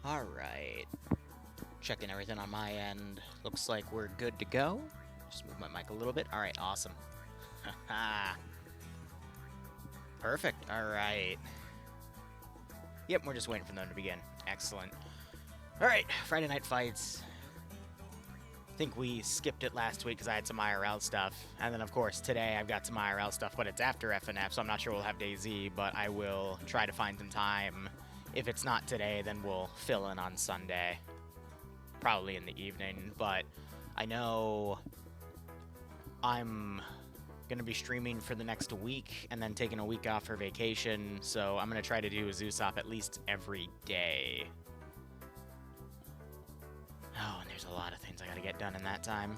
Alright. Checking everything on my end. Looks like we're good to go. Just move my mic a little bit. Alright, awesome. Haha. Perfect. Alright. Yep, we're just waiting for them to begin. Excellent. Alright, Friday Night Fights. I think we skipped it last week because I had some IRL stuff. And then, of course, today I've got some IRL stuff, but it's after FNF, so I'm not sure we'll have DayZ, but I will try to find some time. If it's not today, then we'll fill in on Sunday. Probably in the evening, but I know I'm going to be streaming for the next week and then taking a week off for vacation, so I'm going to try to do a Zoosop at least every day. Oh, and there's a lot of things I gotta get done in that time.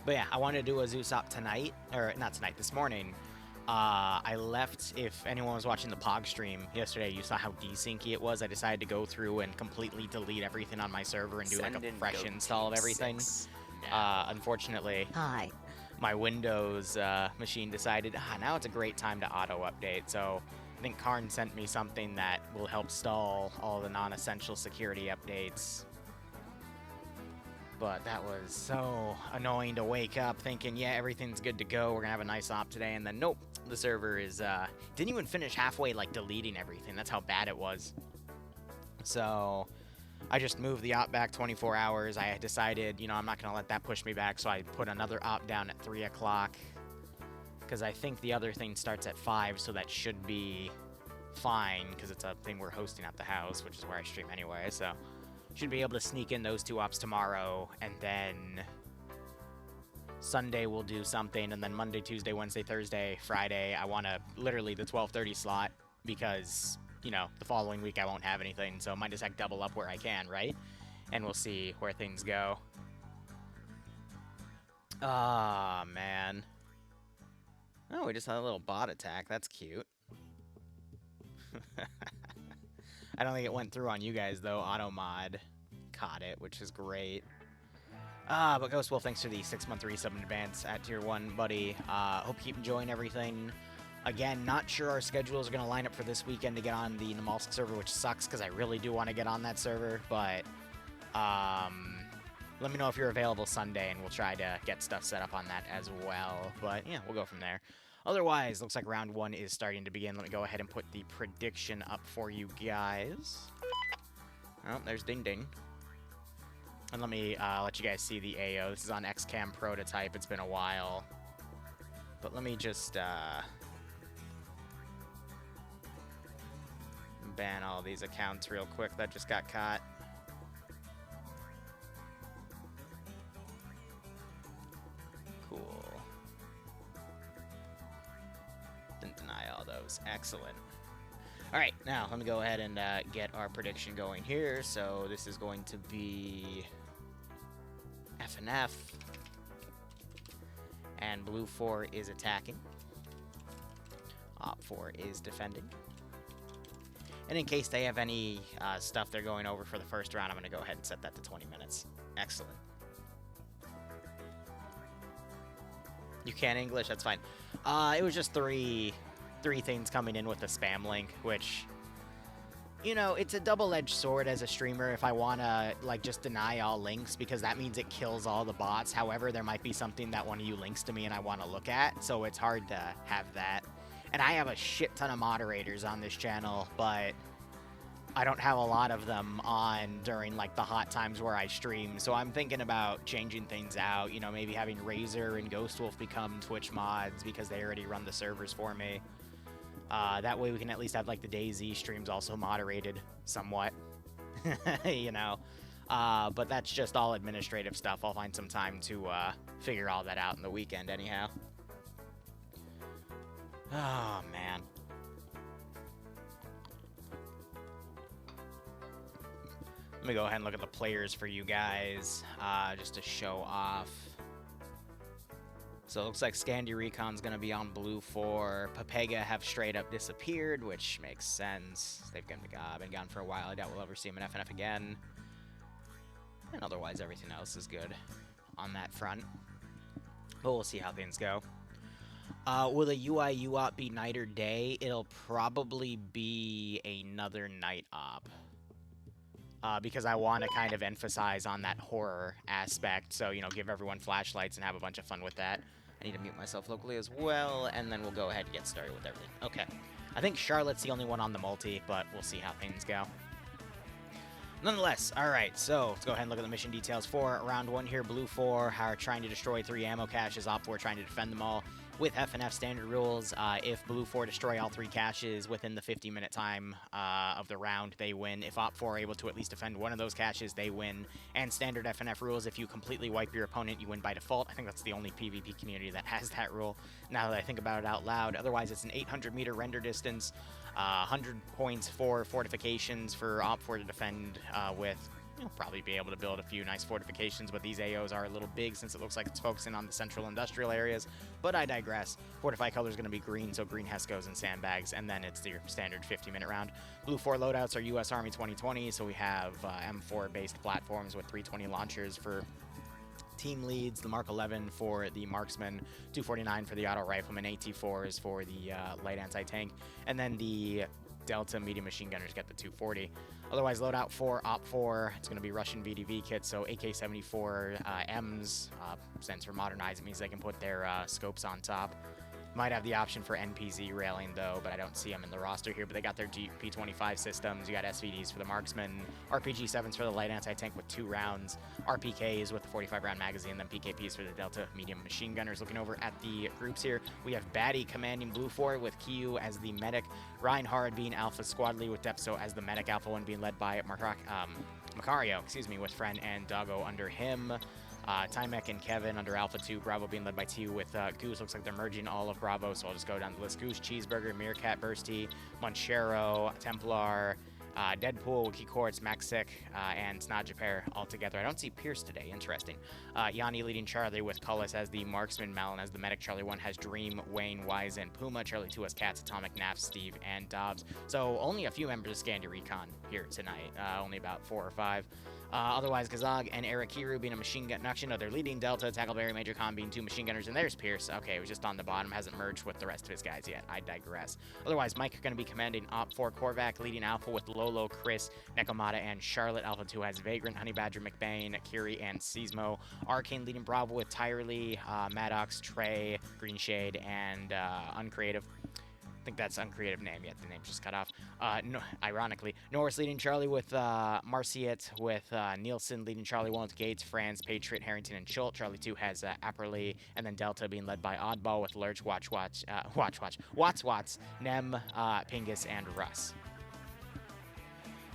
But yeah, I wanted to do a Zoosop tonight, or not tonight, this morning. I left, if anyone was watching the Pog stream yesterday, you saw how desyncy it was. I decided to go through and completely delete everything on my server and do like a fresh install of everything. Unfortunately, my Windows machine decided, now it's a great time to auto-update, so I think Karn sent me something that will help stall all the non-essential security updates. But that was so annoying to wake up thinking, yeah, everything's good to go, we're gonna have a nice op today, and then nope, the server is, didn't even finish halfway, like, deleting everything. That's how bad it was. So I just moved the op back 24 hours. I decided, you know, I'm not gonna let that push me back, so I put another op down at 3 o'clock. Because I think the other thing starts at 5, so that should be fine, because it's a thing we're hosting at the house, which is where I stream anyway, so should be able to sneak in those 2 ops tomorrow, and then Sunday we'll do something, and then Monday, Tuesday, Wednesday, Thursday, Friday, I want to literally the 12:30 slot, because, you know, the following week I won't have anything, so might as well double up where I can, right? And we'll see where things go. Ah, man. Oh, we just had a little bot attack. That's cute. I don't think it went through on you guys, though. Automod caught it, which is great. But Ghost Wolf, thanks for the 6-month resub in advance at Tier 1, buddy. Hope you keep enjoying everything. Again, not sure our schedules are going to line up for this weekend to get on the Namalsk server, which sucks, because I really do want to get on that server, but let me know if you're available Sunday, and we'll try to get stuff set up on that as well. But yeah, we'll go from there. Otherwise, looks like round 1 is starting to begin. Let me go ahead and put the prediction up for you guys. Oh, there's Ding Ding. And let me let you guys see the AO. This is on XCam Prototype. It's been a while. But let me just ban all these accounts real quick that just got caught. Cool. Didn't deny all those. Excellent. Alright, now let me go ahead and get our prediction going here. So this is going to be FNF. And Blue 4 is attacking. Op 4 is defending. And in case they have any stuff they're going over for the first round, I'm going to go ahead and set that to 20 minutes. Excellent. You can English? That's fine. It was just three things coming in with the spam link, which, you know, it's a double-edged sword as a streamer if I want to, like, just deny all links, because that means it kills all the bots. However, there might be something that one of you links to me and I want to look at, so it's hard to have that. And I have a shit ton of moderators on this channel, but I don't have a lot of them on during, like, the hot times where I stream, so I'm thinking about changing things out, you know, maybe having Razor and Ghost Wolf become Twitch mods because they already run the servers for me. That way we can at least have, like, the DayZ streams also moderated somewhat, you know. But that's just all administrative stuff. I'll find some time to figure all that out in the weekend anyhow. Oh, man. Let me go ahead and look at the players for you guys, just to show off. So it looks like Scandi Recon's going to be on Blue 4. Papega have straight up disappeared, which makes sense. They've been gone for a while. I doubt we'll ever see them in FNF again. And otherwise, everything else is good on that front. But we'll see how things go. Will the UI UOP be night or day? It'll probably be another night op. Because I want to kind of emphasize on that horror aspect. So, you know, give everyone flashlights and have a bunch of fun with that. I need to mute myself locally as well, and then we'll go ahead and get started with everything. Okay. I think Charlotte's the only one on the multi, but we'll see how things go. Nonetheless, alright, so let's go ahead and look at the mission details for round 1 here. Blue 4 are trying to destroy 3 ammo caches, Op 4 trying to defend them all. With FNF standard rules, if Blue 4 destroy all 3 caches within the 50-minute time of the round, they win. If Op 4 are able to at least defend one of those caches, they win. And standard FNF rules, if you completely wipe your opponent, you win by default. I think that's the only PvP community that has that rule, now that I think about it out loud. Otherwise, it's an 800-meter render distance, 100 points for fortifications for Op 4 to defend with. You'll probably be able to build a few nice fortifications, but these AOs are a little big since it looks like it's focusing on the central industrial areas. But I digress. Fortify color is going to be green, so green Heskos and sandbags, and then it's your standard 50-minute round. Blue 4 loadouts are U.S. Army 2020, so we have M4-based platforms with 320 launchers for team leads, the Mark 11 for the marksman, 249 for the auto rifleman, AT4s for the light anti-tank, and then the Delta medium machine gunners get the 240. Otherwise, loadout for Op 4, it's going to be Russian VDV kits, so AK-74 Ms, stands for modernized. It means they can put their scopes on top. Might have the option for NPZ railing, though, but I don't see them in the roster here. But they got their P25 systems. You got SVDs for the marksman, RPG-7s for the light anti-tank with 2 rounds, RPKs with the 45-round magazine, and then PKPs for the Delta medium machine gunners. Looking over at the groups here, we have Batty commanding Blue 4 with Kiyu as the medic, Reinhard being Alpha Squad Lead with Depso as the medic, Alpha 1 being led by Macario, with Friend and Doggo under him. Timek and Kevin under Alpha 2, Bravo being led by T with Goose. Looks like they're merging all of Bravo, so I'll just go down the list. Goose, Cheeseburger, Meerkat, Bursty, Monchero, Templar, Deadpool, Wiki Quartz, Maxic, and Snodjapair all together. I don't see Pierce today. Interesting. Yanni leading Charlie with Cullis as the marksman, Malin as the medic. Charlie 1 has Dream, Wayne, Wise, and Puma. Charlie 2 has Cats, Atomic, Naf, Steve, and Dobbs. So only a few members of Scandi Recon here tonight. Only about 4 or 5. Otherwise, Kazag and Arakiru being a machine gun. Actually, no, they're leading Delta, Tackleberry, Major Con being 2 machine gunners, and there's Pierce. Okay, it was just on the bottom, hasn't merged with the rest of his guys yet. I digress. Otherwise, Mike going to be commanding Op 4 Korvac, leading Alpha with Lolo, Chris, Nekomata, and Charlotte. Alpha 2 has Vagrant, Honey Badger, McBain, Kiri, and Seismo. Arcane leading Bravo with Tyrely, Maddox, Trey, Green Shade, and Uncreative. I think that's uncreative name, yet the name's just cut off. No, ironically, Norris leading Charlie with Marciet, with Nielsen leading Charlie 1 with Gates, Franz, Patriot, Harrington, and Schultz. Charlie 2 has Apperly, and then Delta being led by Oddball with Lurch, Watts, Nem, Pingus, and Russ.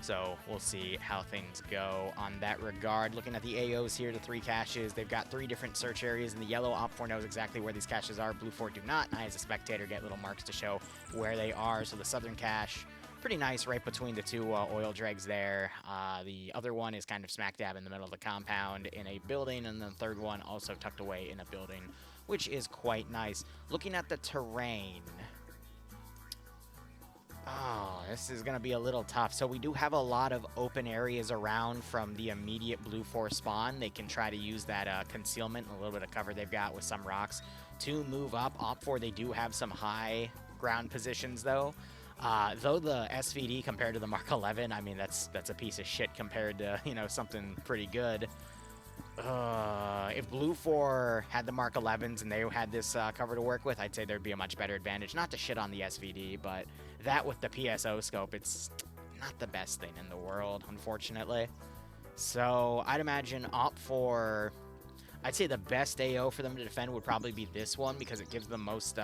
So we'll see how things go on that regard. Looking at the AOs here, the 3 caches, they've got 3 different search areas. In the yellow, Op 4 knows exactly where these caches are. Blue 4 do not. I, as a spectator, get little marks to show where they are. So the southern cache, pretty nice right between the 2 oil dregs there. The other one is kind of smack dab in the middle of the compound in a building, and then the third one also tucked away in a building, which is quite nice. Looking at the terrain, oh, this is going to be a little tough. So we do have a lot of open areas around from the immediate Blue 4 spawn. They can try to use that concealment and a little bit of cover they've got with some rocks to move up. Op 4, they do have some high ground positions, though. Though the SVD compared to the Mark 11, I mean, that's a piece of shit compared to, you know, something pretty good. If Blue 4 had the Mark 11s and they had this cover to work with, I'd say there'd be a much better advantage. Not to shit on the SVD, but that with the PSO scope, it's not the best thing in the world, unfortunately. So I'd imagine Op 4, I'd say the best AO for them to defend would probably be this one because it gives them most,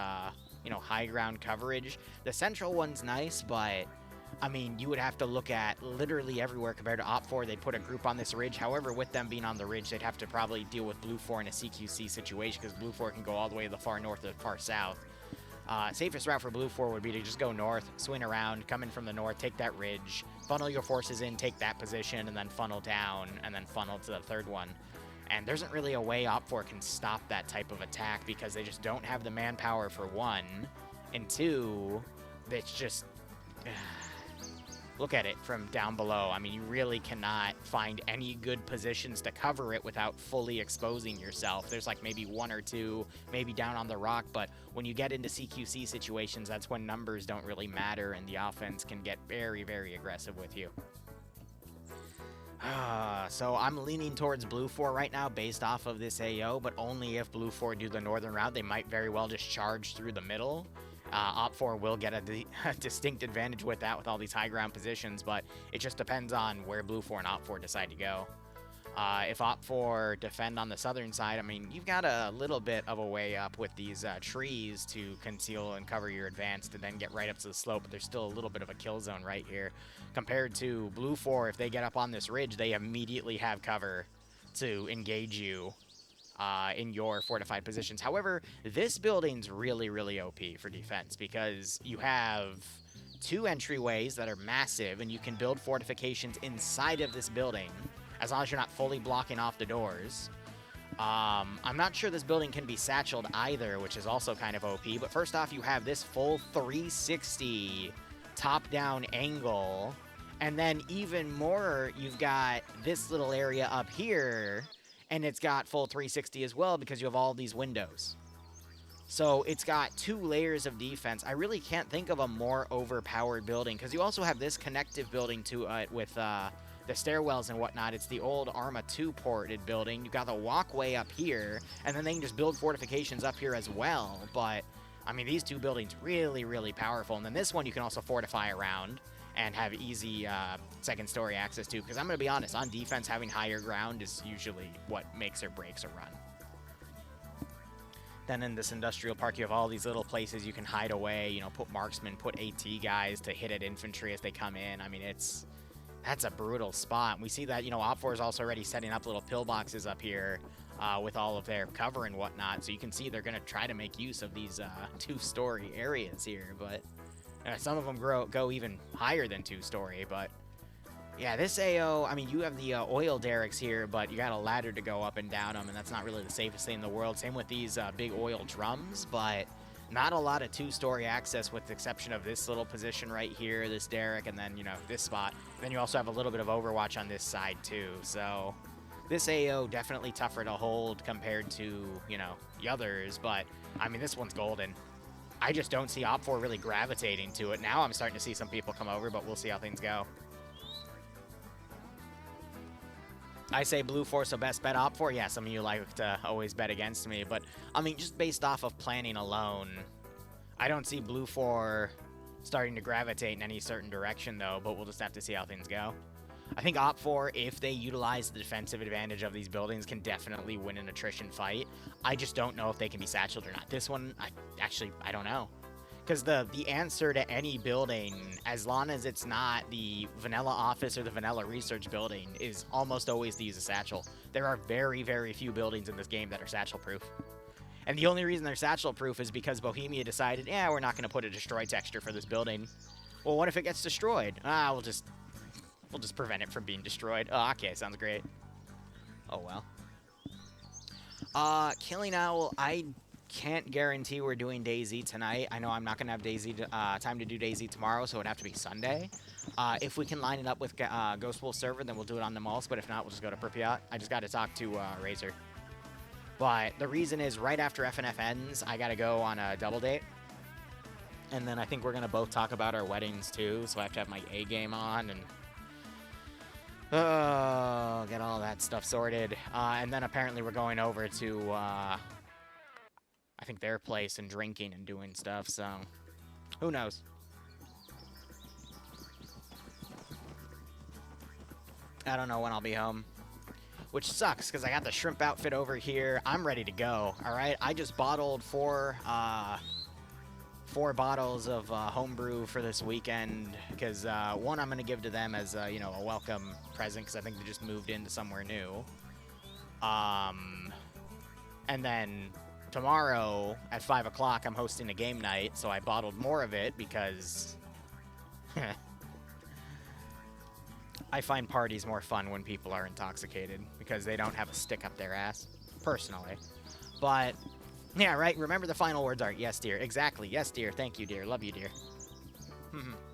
you know, high ground coverage. The central one's nice, but I mean, you would have to look at literally everywhere compared to Op 4. They'd put a group on this ridge. However, with them being on the ridge, they'd have to probably deal with Blue 4 in a CQC situation because Blue 4 can go all the way to the far north or the far south. Safest route for Blue 4 would be to just go north, swing around, come in from the north, take that ridge, funnel your forces in, take that position, and then funnel down, and then funnel to the third one. And there isn't really a way Op 4 can stop that type of attack because they just don't have the manpower for 1, and 2, it's just... look at it from down below. I mean, you really cannot find any good positions to cover it without fully exposing yourself. There's like maybe one or two, maybe down on the rock, but when you get into CQC situations, that's when numbers don't really matter and the offense can get very, very aggressive with you. So I'm leaning towards Blue 4 right now based off of this AO, but only if Blue 4 do the northern route. They might very well just charge through the middle. Op 4 will get a distinct advantage with that with all these high ground positions, but it just depends on where Blue 4 and Op 4 decide to go. If Op 4 defend on the southern side, I mean, you've got a little bit of a way up with these trees to conceal and cover your advance to then get right up to the slope, but there's still a little bit of a kill zone right here. Compared to Blue 4, if they get up on this ridge, they immediately have cover to engage you in your fortified positions. However, this building's really, really OP for defense because you have two entryways that are massive, and you can build fortifications inside of this building as long as you're not fully blocking off the doors. I'm not sure this building can be satcheled either, which is also kind of OP, but first off, you have this full 360 top-down angle, and then even more, you've got this little area up here, and it's got full 360 as well because you have all these windows. So it's got two layers of defense. I really can't think of a more overpowered building because you also have this connective building to it with the stairwells and whatnot. It's the old Arma 2 ported building. You've got the walkway up here, and then they can just build fortifications up here as well. But, I mean, these two buildings really, really powerful. And then this one you can also fortify around and have easy second story access to. Because I'm going to be honest, on defense, having higher ground is usually what makes or breaks a run. Then in this industrial park, you have all these little places you can hide away, you know, put marksmen, put AT guys to hit at infantry as they come in. I mean, that's a brutal spot. And we see that, you know, Op 4 is also already setting up little pillboxes up here with all of their cover and whatnot. So you can see they're going to try to make use of these two-story areas here. But some of them go even higher than two-story. But yeah, this AO, I mean, you have the oil derricks here, but you got a ladder to go up and down them, and that's not really the safest thing in the world. Same with these big oil drums, but not a lot of two-story access with the exception of this little position right here, this derrick, and then, you know, this spot. And then you also have a little bit of overwatch on this side, too. So this AO definitely tougher to hold compared to, you know, the others, but, I mean, this one's golden. I just don't see Op 4 really gravitating to it. Now I'm starting to see some people come over, but we'll see how things go. I say Blue 4, so best bet Op 4. Yeah, some of you like to always bet against me, but, I mean, just based off of planning alone, I don't see Blue 4 starting to gravitate in any certain direction, though, but we'll just have to see how things go. I think Op 4, if they utilize the defensive advantage of these buildings, can definitely win an attrition fight. I just don't know if they can be satcheled or not. This one, I don't know. Because the answer to any building, as long as it's not the vanilla office or the vanilla research building, is almost always to use a satchel. There are very, very few buildings in this game that are satchel-proof. And the only reason they're satchel-proof is because Bohemia decided, yeah, we're not going to put a destroy texture for this building. Well, what if it gets destroyed? We'll just prevent it from being destroyed. Oh, okay, sounds great. Oh, well. Killing Owl, I can't guarantee we're doing DayZ tonight. I know I'm not going to have DayZ time to do DayZ tomorrow, so it would have to be Sunday. If we can line it up with Ghost Wolf server, then we'll do it on the Mulse, but if not, we'll just go to Pripyat. I just got to talk to Razor. But the reason is right after FNF ends, I got to go on a double date. And then I think we're going to both talk about our weddings, too, so I have to have my A game on and get all that stuff sorted. And then apparently we're going over to I think their place and drinking and doing stuff, so who knows? I don't know when I'll be home, which sucks because I got the shrimp outfit over here. I'm ready to go. All right, I just bottled four bottles of homebrew for this weekend because one I'm gonna give to them as you know, a welcome present because I think they just moved into somewhere new. And then tomorrow at 5 o'clock, I'm hosting a game night, so I bottled more of it because I find parties more fun when people are intoxicated because they don't have a stick up their ass, personally. But, yeah, right? Remember the final words are, yes, dear. Exactly. Yes, dear. Thank you, dear. Love you, dear.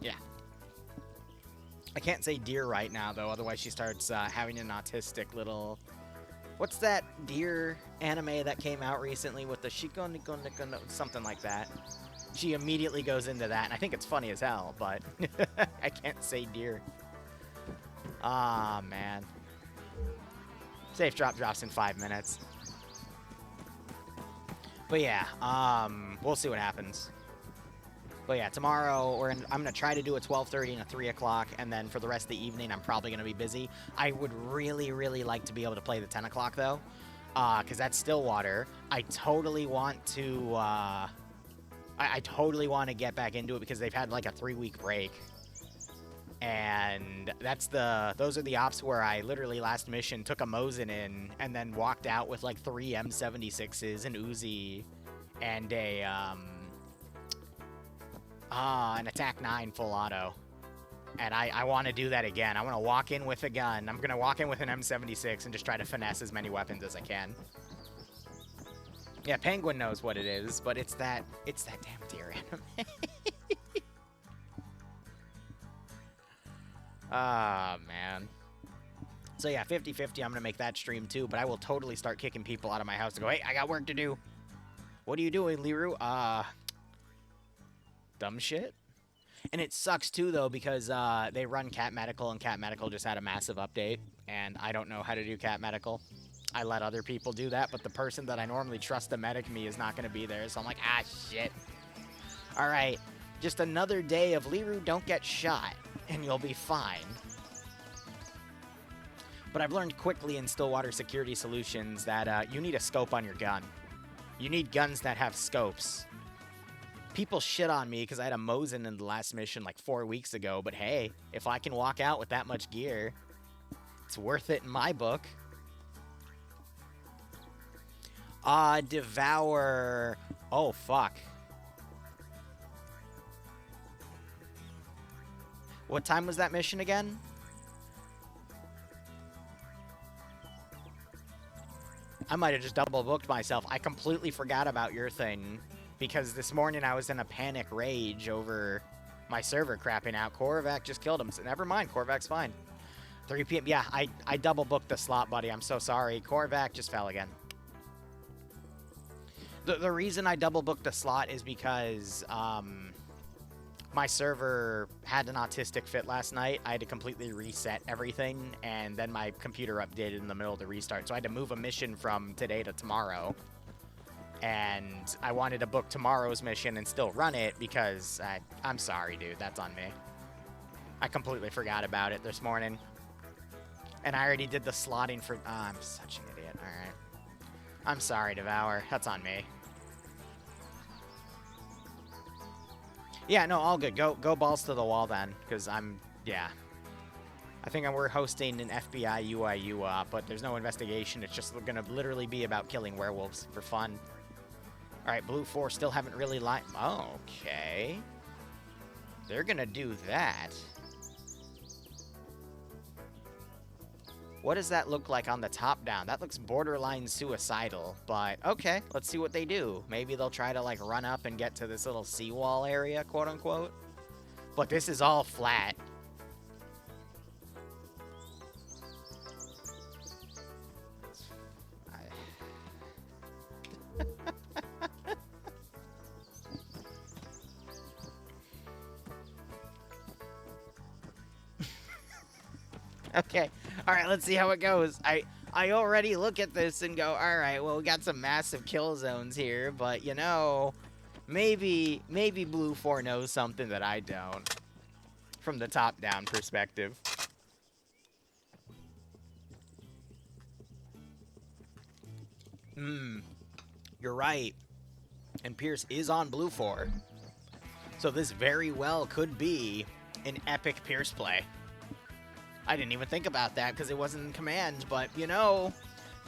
Yeah. I can't say deer right now, though, otherwise she starts having an autistic little... What's that deer anime that came out recently with the Shiko Niko Niko, something like that? She immediately goes into that, and I think it's funny as hell, but I can't say deer. Ah, man. Safe drop drops in 5 minutes. But yeah, we'll see what happens. But yeah, tomorrow I'm going to try to do a 12:30 and a 3 o'clock, and then for the rest of the evening, I'm probably going to be busy. I would really, really like to be able to play the 10 o'clock, though, because that's Stillwater. I totally want to, I totally want to get back into it because they've had like a 3-week break. And those are the ops where I literally last mission took a Mosin in and then walked out with like 3 M76s, an Uzi, and an Attack 9 full auto. And I want to do that again. I want to walk in with a gun. I'm going to walk in with an M76 and just try to finesse as many weapons as I can. Yeah, Penguin knows what it is, but it's that damn deer anime. Ah, man. So yeah, 50-50, I'm going to make that stream too, but I will totally start kicking people out of my house to go, hey, I got work to do. What are you doing, Liru? Dumb shit. And it sucks too, though, because they run Cat Medical, and Cat Medical just had a massive update, and I don't know how to do Cat Medical. I let other people do that, but the person that I normally trust to medic me is not going to be there, so I'm like, ah, shit. All right, just another day of Liru don't get shot, and you'll be fine. But I've learned quickly in Stillwater Security Solutions that you need a scope on your gun. You need guns that have scopes. People shit on me because I had a Mosin in the last mission like 4 weeks ago, but hey, if I can walk out with that much gear, it's worth it in my book. Devour... Oh, fuck. What time was that mission again? I might have just double booked myself. I completely forgot about your thing because this morning I was in a panic rage over my server crapping out. Korvac just killed him. So never mind. Korvac's fine. 3 p.m. Yeah, I double booked the slot, buddy. I'm so sorry. Korvac just fell again. The reason I double booked the slot is because my server had an autistic fit last night. I had to completely reset everything, and then my computer updated in the middle of the restart. So I had to move a mission from today to tomorrow. And I wanted to book tomorrow's mission and still run it because I'm sorry, dude. That's on me. I completely forgot about it this morning. And I already did the slotting for... I'm such an idiot. All right. I'm sorry, Devour. That's on me. Yeah, no, all good. Go balls to the wall then, because yeah. I think we're hosting an FBI UIU op, but there's no investigation. It's just going to literally be about killing werewolves for fun. All right, Blue 4 still haven't really lined... Oh, okay. They're going to do that. What does that look like on the top down? That looks borderline suicidal, but okay, let's see what they do. Maybe they'll try to, like, run up and get to this little seawall area, quote-unquote. But this is all flat. Okay. All right, let's see how it goes. I already look at this and go, all right, well, we got some massive kill zones here, but, you know, maybe Blue 4 knows something that I don't from the top-down perspective. You're right. And Pierce is on Blue 4. So this very well could be an epic Pierce play. I didn't even think about that because it wasn't in command, but, you know,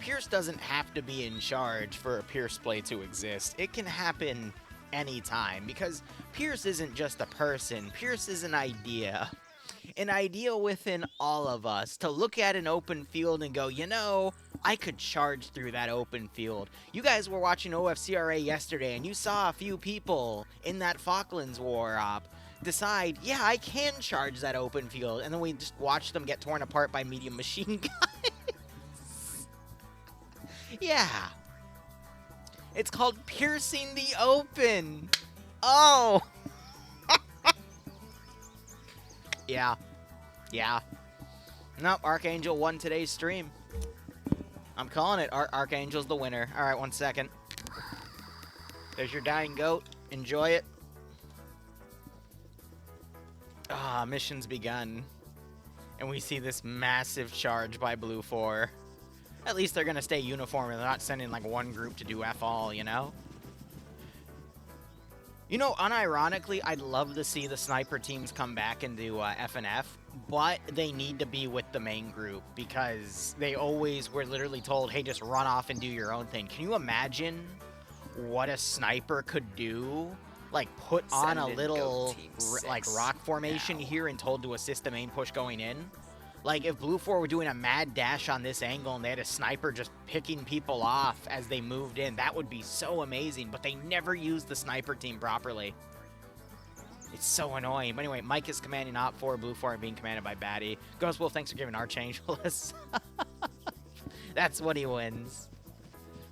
Pierce doesn't have to be in charge for a Pierce play to exist. It can happen anytime because Pierce isn't just a person. Pierce is an idea. An idea within all of us to look at an open field and go, you know, I could charge through that open field. You guys were watching OFCRA yesterday and you saw a few people in that Falklands War op decide, yeah, I can charge that open field, and then we just watch them get torn apart by medium machine guns. Yeah. It's called piercing the open. Oh. Yeah. Yeah. Nope, Archangel won today's stream. I'm calling it. Archangel's the winner. All right, 1 second. There's your dying goat. Enjoy it. Ah, mission's begun. And we see this massive charge by Blue 4. At least they're going to stay uniform and they're not sending like one group to do F all, you know? You know, unironically, I'd love to see the sniper teams come back and do FNF, but they need to be with the main group because they always were literally told, hey, just run off and do your own thing. Can you imagine what a sniper could do? Like, put on a little, like, rock formation here and told to assist the main push going in? Like, if Blue 4 were doing a mad dash on this angle and they had a sniper just picking people off as they moved in, that would be so amazing, but they never used the sniper team properly. It's so annoying. But anyway, Mike is commanding Op 4, Blue 4 being commanded by Batty. Ghost Wolf, thanks for giving Archangel us. That's what he wins.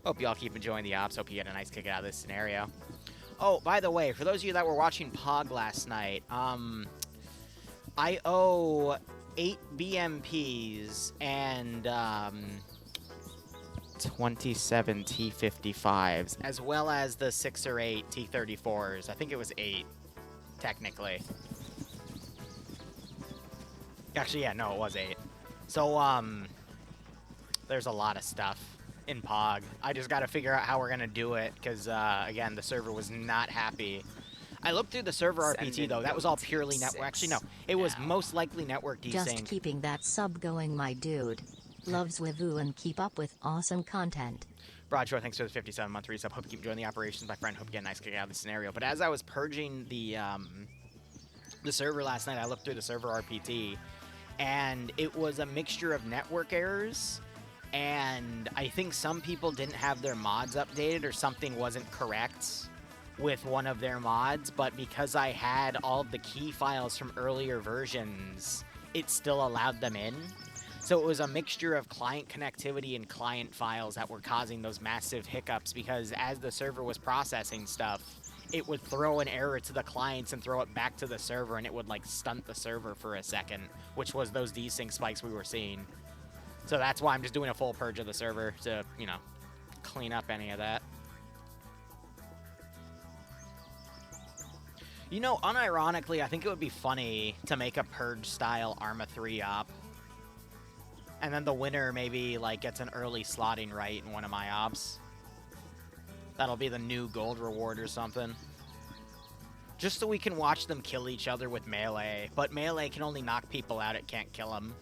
Hope you all keep enjoying the ops. Hope you get a nice kick out of this scenario. Oh, by the way, for those of you that were watching POG last night, I owe 8 BMPs and 27 T55s, as well as the 6 or 8 T34s. I think it was 8, technically. Actually, yeah, no, it was 8. So, there's a lot of stuff in POG. I just got to figure out how we're going to do it, because, again, the server was not happy. I looked through the server RPT, though. That was all purely network. Actually, no. It was most likely network desync. Just keeping that sub going, my dude. Loves Wivu and keep up with awesome content. Broadshore, thanks for the 57-month resub. Hope you keep enjoying the operations, my friend. Hope you get a nice kick out of the scenario. But as I was purging the server last night, I looked through the server RPT, and it was a mixture of network errors, and I think some people didn't have their mods updated or something wasn't correct with one of their mods, but because I had all of the key files from earlier versions, it still allowed them in. So it was a mixture of client connectivity and client files that were causing those massive hiccups, because as the server was processing stuff, it would throw an error to the clients and throw it back to the server, and it would like stunt the server for a second, which was those desync spikes we were seeing. So that's why I'm just doing a full purge of the server to, you know, clean up any of that. You know, unironically, I think it would be funny to make a Purge-style Arma 3 op. And then the winner maybe, like, gets an early slotting right in one of my ops. That'll be the new gold reward or something. Just so we can watch them kill each other with melee. But melee can only knock people out, it can't kill them.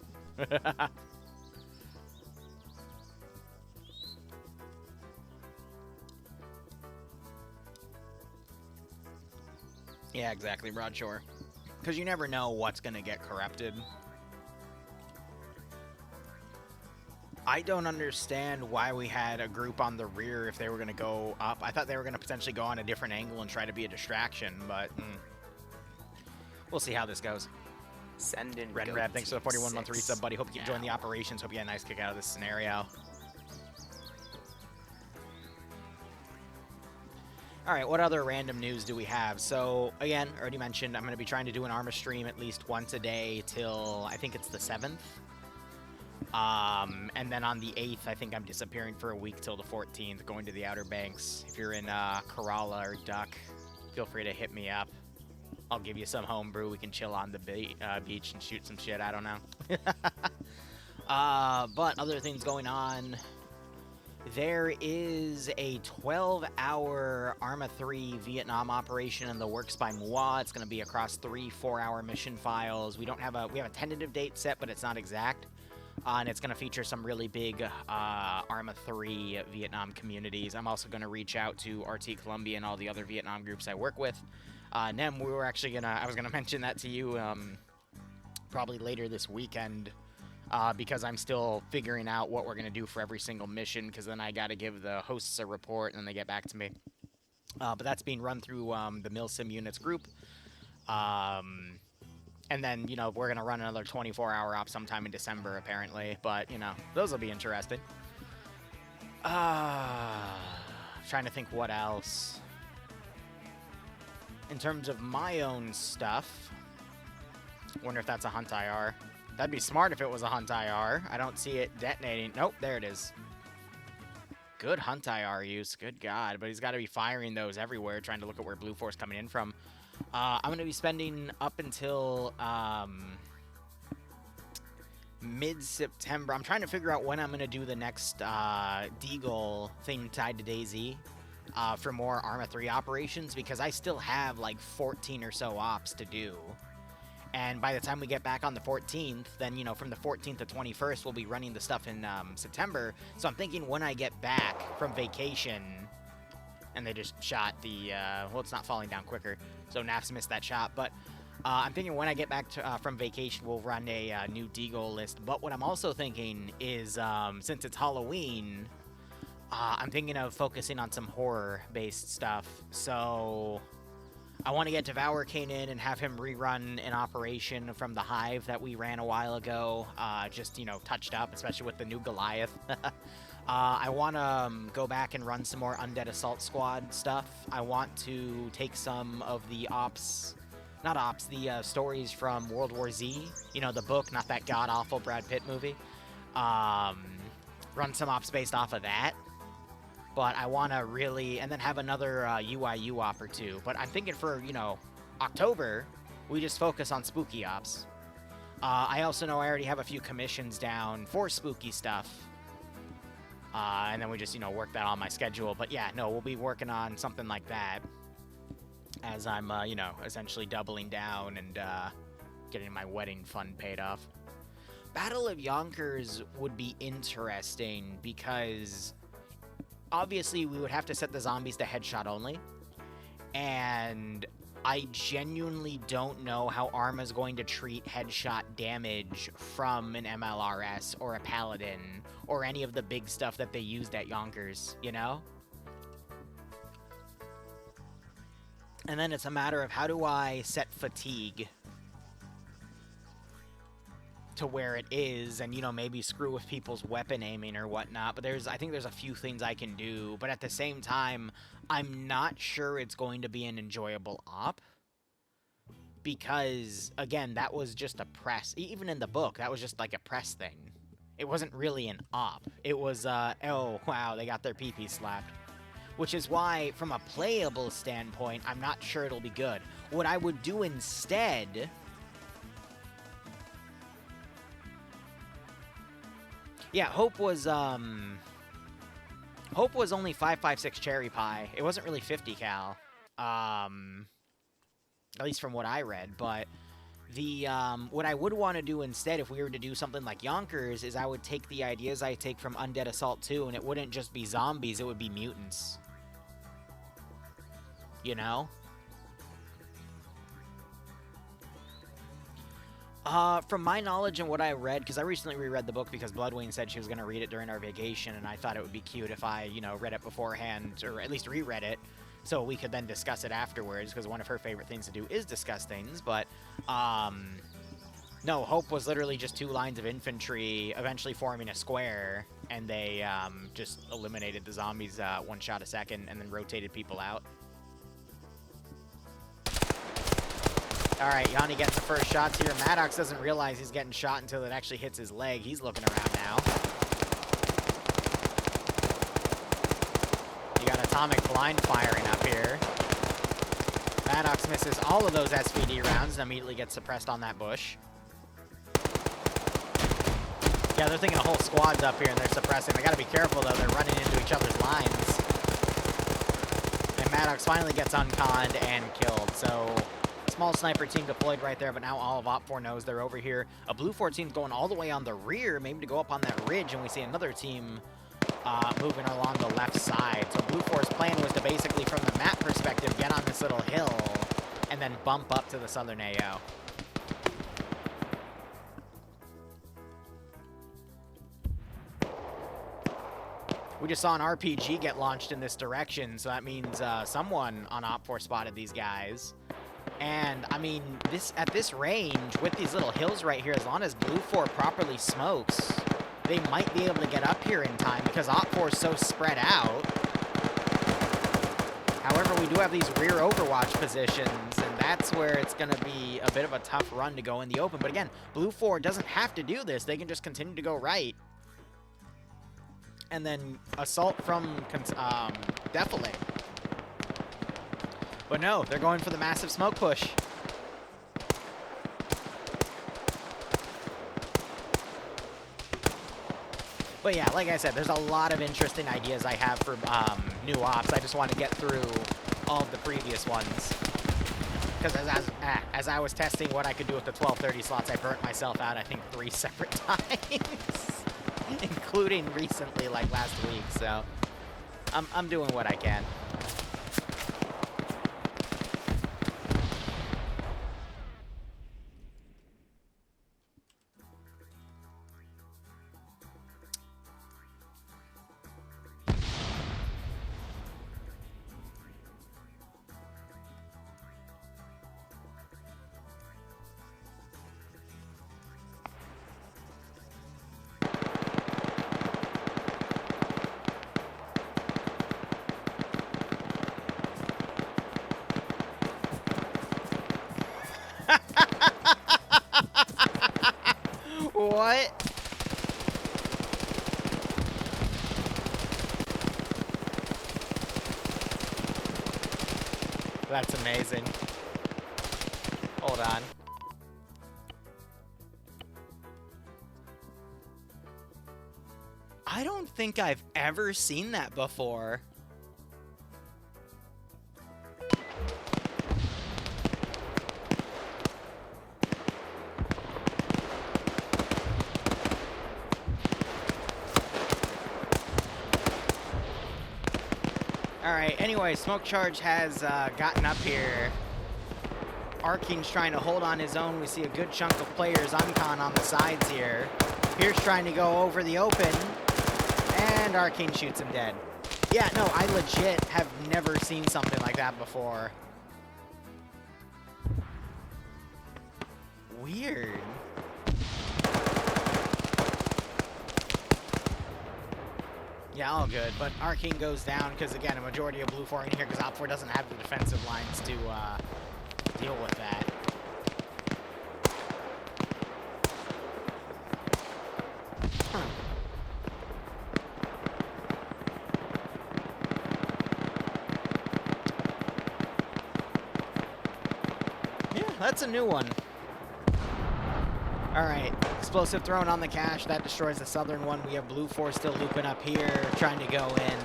Yeah, exactly, Broadshore. Because you never know what's going to get corrupted. I don't understand why we had a group on the rear if they were going to go up. I thought they were going to potentially go on a different angle and try to be a distraction, but we'll see how this goes. Send in Red Rab, thanks for the 41-month resub, buddy. Hope you enjoying the operations. Hope you get a nice kick out of this scenario. Alright, what other random news do we have? So, again, already mentioned, I'm going to be trying to do an Arma stream at least once a day till, I think it's the 7th. And then on the 8th, I think I'm disappearing for a week till the 14th, going to the Outer Banks. If you're in Kerala or Duck, feel free to hit me up. I'll give you some homebrew. We can chill on the beach and shoot some shit. I don't know. But other things going on. There is a 12-hour Arma 3 Vietnam operation in the works by Moi. It's going to be across 3 4-hour mission files. We have a tentative date set, but it's not exact. And it's going to feature some really big Arma 3 Vietnam communities. I'm also going to reach out to RT Columbia and all the other Vietnam groups I work with. Nem, we were actually I was going to mention that to you probably later this weekend. Because I'm still figuring out what we're going to do for every single mission, because then I got to give the hosts a report, and then they get back to me. But that's being run through the Milsim Units group. And then, you know, we're going to run another 24-hour op sometime in December, apparently. But, you know, those will be interesting. Trying to think what else. In terms of my own stuff, wonder if that's a Hunt IR. That'd be smart if it was a Hunt IR. I don't see it detonating. Nope, there it is. Good Hunt IR use. Good God. But he's got to be firing those everywhere, trying to look at where Blue Force coming in from. I'm going to be spending up until mid-September. I'm trying to figure out when I'm going to do the next Deagle thing tied to DayZ for more Arma 3 operations, because I still have like 14 or so ops to do. And by the time we get back on the 14th, then, you know, from the 14th to 21st, we'll be running the stuff in September. So I'm thinking when I get back from vacation, and they just shot the, well, it's not falling down quicker, so Nafs missed that shot. But I'm thinking when I get back to, from vacation, we'll run a new Deagle list. But what I'm also thinking is, since it's Halloween, I'm thinking of focusing on some horror-based stuff. So I want to get Devour Kane in and have him rerun an operation from the Hive that we ran a while ago. Just, you know, touched up, especially with the new Goliath. I want to go back and run some more Undead Assault Squad stuff. I want to take some of the the stories from World War Z. You know, the book, not that god-awful Brad Pitt movie. Run some ops based off of that. But I want to really, and then have another UIU op or two. But I'm thinking for, you know, October, we just focus on spooky ops. I also know I already have a few commissions down for spooky stuff. And then we just, you know, work that on my schedule. But yeah, no, we'll be working on something like that as I'm, you know, essentially doubling down and getting my wedding fund paid off. Battle of Yonkers would be interesting because obviously we would have to set the zombies to headshot only. And I genuinely don't know how Arma's going to treat headshot damage from an MLRS or a Paladin or any of the big stuff that they used at Yonkers, you know? And then it's a matter of how do I set fatigue to where it is and, you know, maybe screw with people's weapon aiming or whatnot. But I think there's a few things I can do. But at the same time, I'm not sure it's going to be an enjoyable op. Because, again, that was just a press. Even in the book, that was just like a press thing. It wasn't really an op. It was, oh, wow, they got their PP slapped. Which is why, from a playable standpoint, I'm not sure it'll be good. What I would do instead... Yeah, Hope was only 5.56 cherry pie. It wasn't really 50 cal. At least from what I read, but the what I would want to do instead if we were to do something like Yonkers is I would take the ideas I take from Undead Assault 2 and it wouldn't just be zombies, it would be mutants. You know? From my knowledge and what I read, because I recently reread the book because Bloodwing said she was going to read it during our vacation, and I thought it would be cute if I, you know, read it beforehand, or at least reread it, so we could then discuss it afterwards, because one of her favorite things to do is discuss things, but, no, Hope was literally just 2 lines of infantry eventually forming a square, and they, just eliminated the zombies, 1 shot a second, and then rotated people out. Alright, Yanni gets the first shots here. Maddox doesn't realize he's getting shot until it actually hits his leg. He's looking around now. You got Atomic Blind firing up here. Maddox misses all of those SVD rounds and immediately gets suppressed on that bush. Yeah, they're thinking a whole squad's up here and they're suppressing. They gotta be careful though, they're running into each other's lines. And Maddox finally gets unconned and killed, so... Small sniper team deployed right there, but now all of Op4 knows they're over here. A Blue 4 team's going all the way on the rear, maybe to go up on that ridge, and we see another team moving along the left side. So Blue 4's plan was to basically, from the map perspective, get on this little hill and then bump up to the southern AO. We just saw an RPG get launched in this direction, so that means someone on Op4 spotted these guys. And, I mean, at this range, with these little hills right here, as long as Blue 4 properly smokes, they might be able to get up here in time because Op 4 is so spread out. However, we do have these rear overwatch positions, and that's where it's going to be a bit of a tough run to go in the open. But again, Blue 4 doesn't have to do this. They can just continue to go right. And then assault from Defilade. But no, they're going for the massive smoke push. But yeah, like I said, there's a lot of interesting ideas I have for new ops. I just want to get through all of the previous ones. Because as I was testing what I could do with the 12:30 slots, I burnt myself out, I think, 3 separate times. Including recently, like last week, so I'm doing what I can. What? That's amazing. Hold on. I don't think I've ever seen that before. Alright, anyway, Smoke Charge has gotten up here. Arkane's trying to hold on his own. We see a good chunk of players uncon on the sides here. Pierce trying to go over the open. And Arkane shoots him dead. Yeah, no, I legit have never seen something like that before. Weird. Yeah, all good, but Arkane goes down because, again, a majority of Blue 4 in here because Op 4 doesn't have the defensive lines to deal with that. Yeah, that's a new one. Alright, explosive thrown on the cache. That destroys the southern one. We have Blue 4 still looping up here, trying to go in.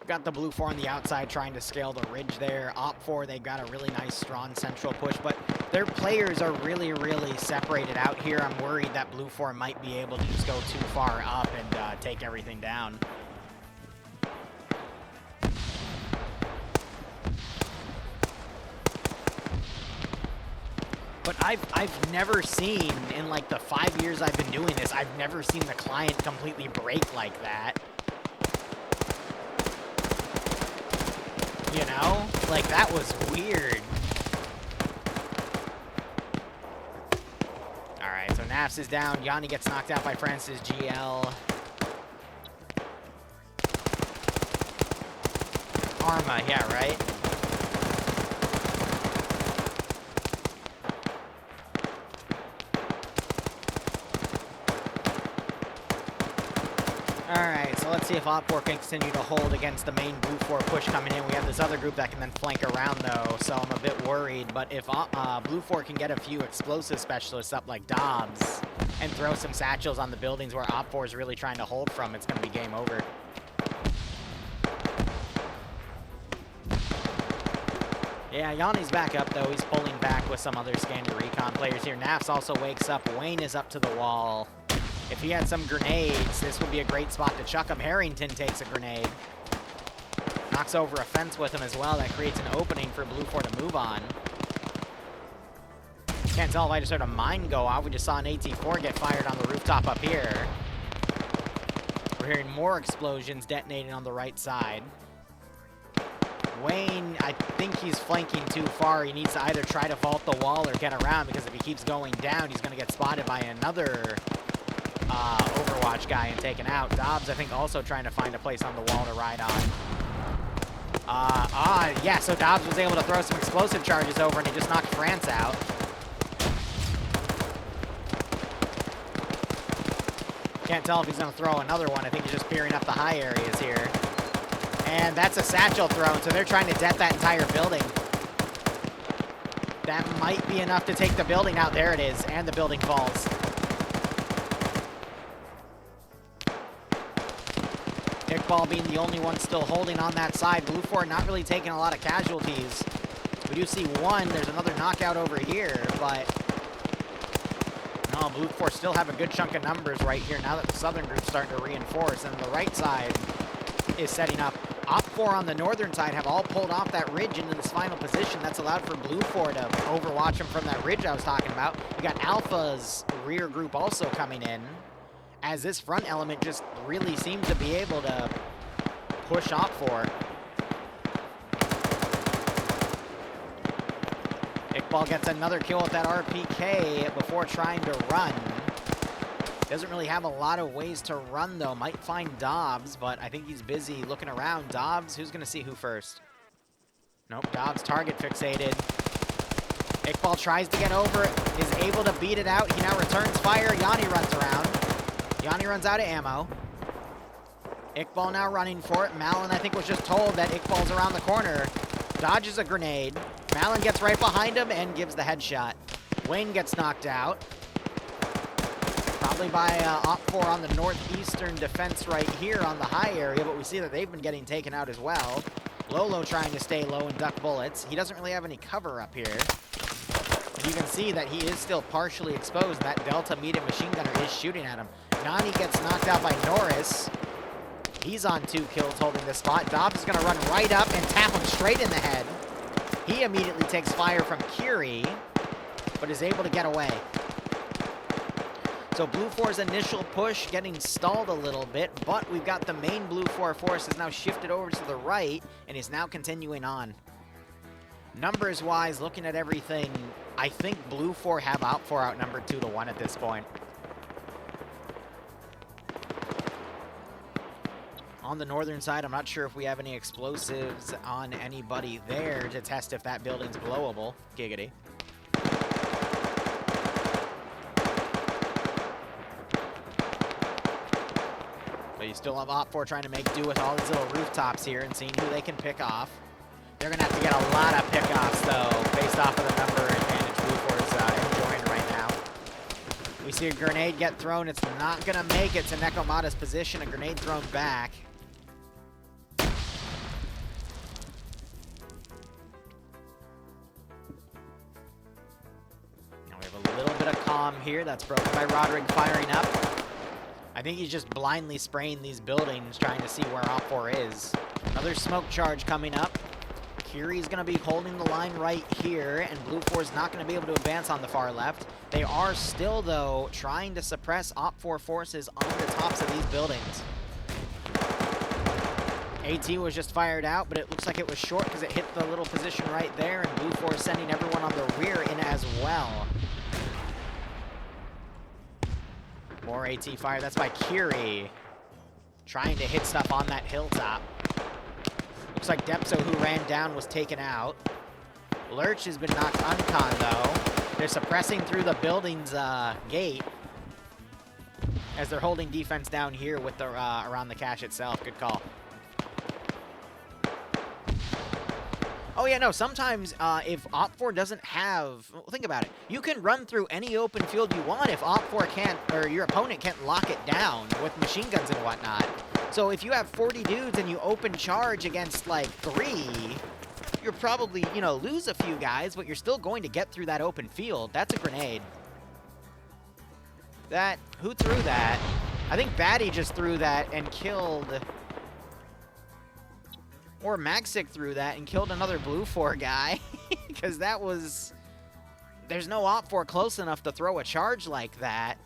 Got the Blue 4 on the outside trying to scale the ridge there. Op 4, they've got a really nice, strong central push, but their players are really, really separated out here. I'm worried that Blue 4 might be able to just go too far up and take everything down. But I've never seen, in like the 5 years I've been doing this, I've never seen the client completely break like that. You know? Like, that was weird. Alright, so Naps is down. Yanni gets knocked out by Francis GL. Arma, yeah, right? Alright, so let's see if Op 4 can continue to hold against the main Blue 4 push coming in. We have this other group that can then flank around, though, so I'm a bit worried. But if Blue 4 can get a few explosive specialists up like Dobbs and throw some satchels on the buildings where Op 4 is really trying to hold from, it's going to be game over. Yeah, Yanni's back up, though. He's pulling back with some other scanner recon players here. Nafs also wakes up. Wayne is up to the wall. If he had some grenades, this would be a great spot to chuck him. Harrington takes a grenade. Knocks over a fence with him as well. That creates an opening for Blue 4 to move on. Can't tell if I just heard a mine go off. We just saw an AT-4 get fired on the rooftop up here. We're hearing more explosions detonating on the right side. Wayne, I think he's flanking too far. He needs to either try to vault the wall or get around, because if he keeps going down, he's going to get spotted by another Overwatch guy and taken out. Dobbs, I think, also trying to find a place on the wall to ride on. Yeah, so Dobbs was able to throw some explosive charges over, and he just knocked France out. Can't tell if he's going to throw another one. I think he's just peering up the high areas here. And that's a satchel thrown, so they're trying to det that entire building. That might be enough to take the building out. There it is, and the building falls. Iqbal being the only one still holding on that side. Blue 4 not really taking a lot of casualties. We do see one. There's another knockout over here, but... no, Blue 4 still have a good chunk of numbers right here now that the southern group's starting to reinforce, and the right side is setting up. Op 4 on the northern side have all pulled off that ridge into this final position. That's allowed for Blue 4 to overwatch them from that ridge I was talking about. We got Alpha's rear group also coming in, as this front element just really seems to be able to push Op 4. Iqbal gets another kill with that RPK before trying to run. Doesn't really have a lot of ways to run, though. Might find Dobbs, but I think he's busy looking around. Dobbs, who's going to see who first? Nope, Dobbs target fixated. Iqbal tries to get over it, is able to beat it out. He now returns fire. Yanni runs around. Yanni runs out of ammo. Iqbal now running for it. Malin, I think, was just told that Iqbal's around the corner. Dodges a grenade. Malin gets right behind him and gives the headshot. Wayne gets knocked out. Probably by Op 4 on the northeastern defense right here on the high area, but we see that they've been getting taken out as well. Lolo trying to stay low and duck bullets. He doesn't really have any cover up here. You can see that he is still partially exposed. That Delta medium machine gunner is shooting at him. Nani gets knocked out by Norris. He's on 2 kills holding this spot. Dobbs is going to run right up and tap him straight in the head. He immediately takes fire from Curie, but is able to get away. So Blue 4's initial push getting stalled a little bit, but we've got the main Blue 4 force is now shifted over to the right and is now continuing on. Numbers-wise, looking at everything, I think Blue 4 have Op 4 outnumbered 2-1 at this point. On the northern side, I'm not sure if we have any explosives on anybody there to test if that building's blowable. Giggity. But you still have Op 4 trying to make do with all these little rooftops here and seeing who they can pick off. They're going to have to get a lot of pickoffs, though, based off of the number advantage Blue 4's enjoying right now. We see a grenade get thrown. It's not going to make it to Nekomata's position. A grenade thrown back. Now we have a little bit of calm here. That's broken by Roderick firing up. I think he's just blindly spraying these buildings, trying to see where Op 4 is. Another smoke charge coming up. Curie's going to be holding the line right here, and Blue 4's not going to be able to advance on the far left. They are still, though, trying to suppress Op 4 forces on the tops of these buildings. AT was just fired out, but it looks like it was short because it hit the little position right there, and Blue 4 is sending everyone on the rear in as well. More AT fire. That's by Curie. Trying to hit stuff on that hilltop. Looks like Depso, who ran down, was taken out. Lurch has been knocked uncon, though. They're suppressing through the building's gate as they're holding defense down here with the around the cache itself. Good call. Oh, yeah, no, sometimes if Op 4 doesn't have... Well, think about it. You can run through any open field you want if Op 4 can't, or your opponent can't lock it down with machine guns and whatnot. So if you have 40 dudes and you open charge against, like, 3, you're probably, you know, lose a few guys, but you're still going to get through that open field. That's a grenade. That... Who threw that? I think Batty just threw that and killed... Or Maxic threw that and killed another Blue 4 guy. Because that was there's no Op4 close enough to throw a charge like that.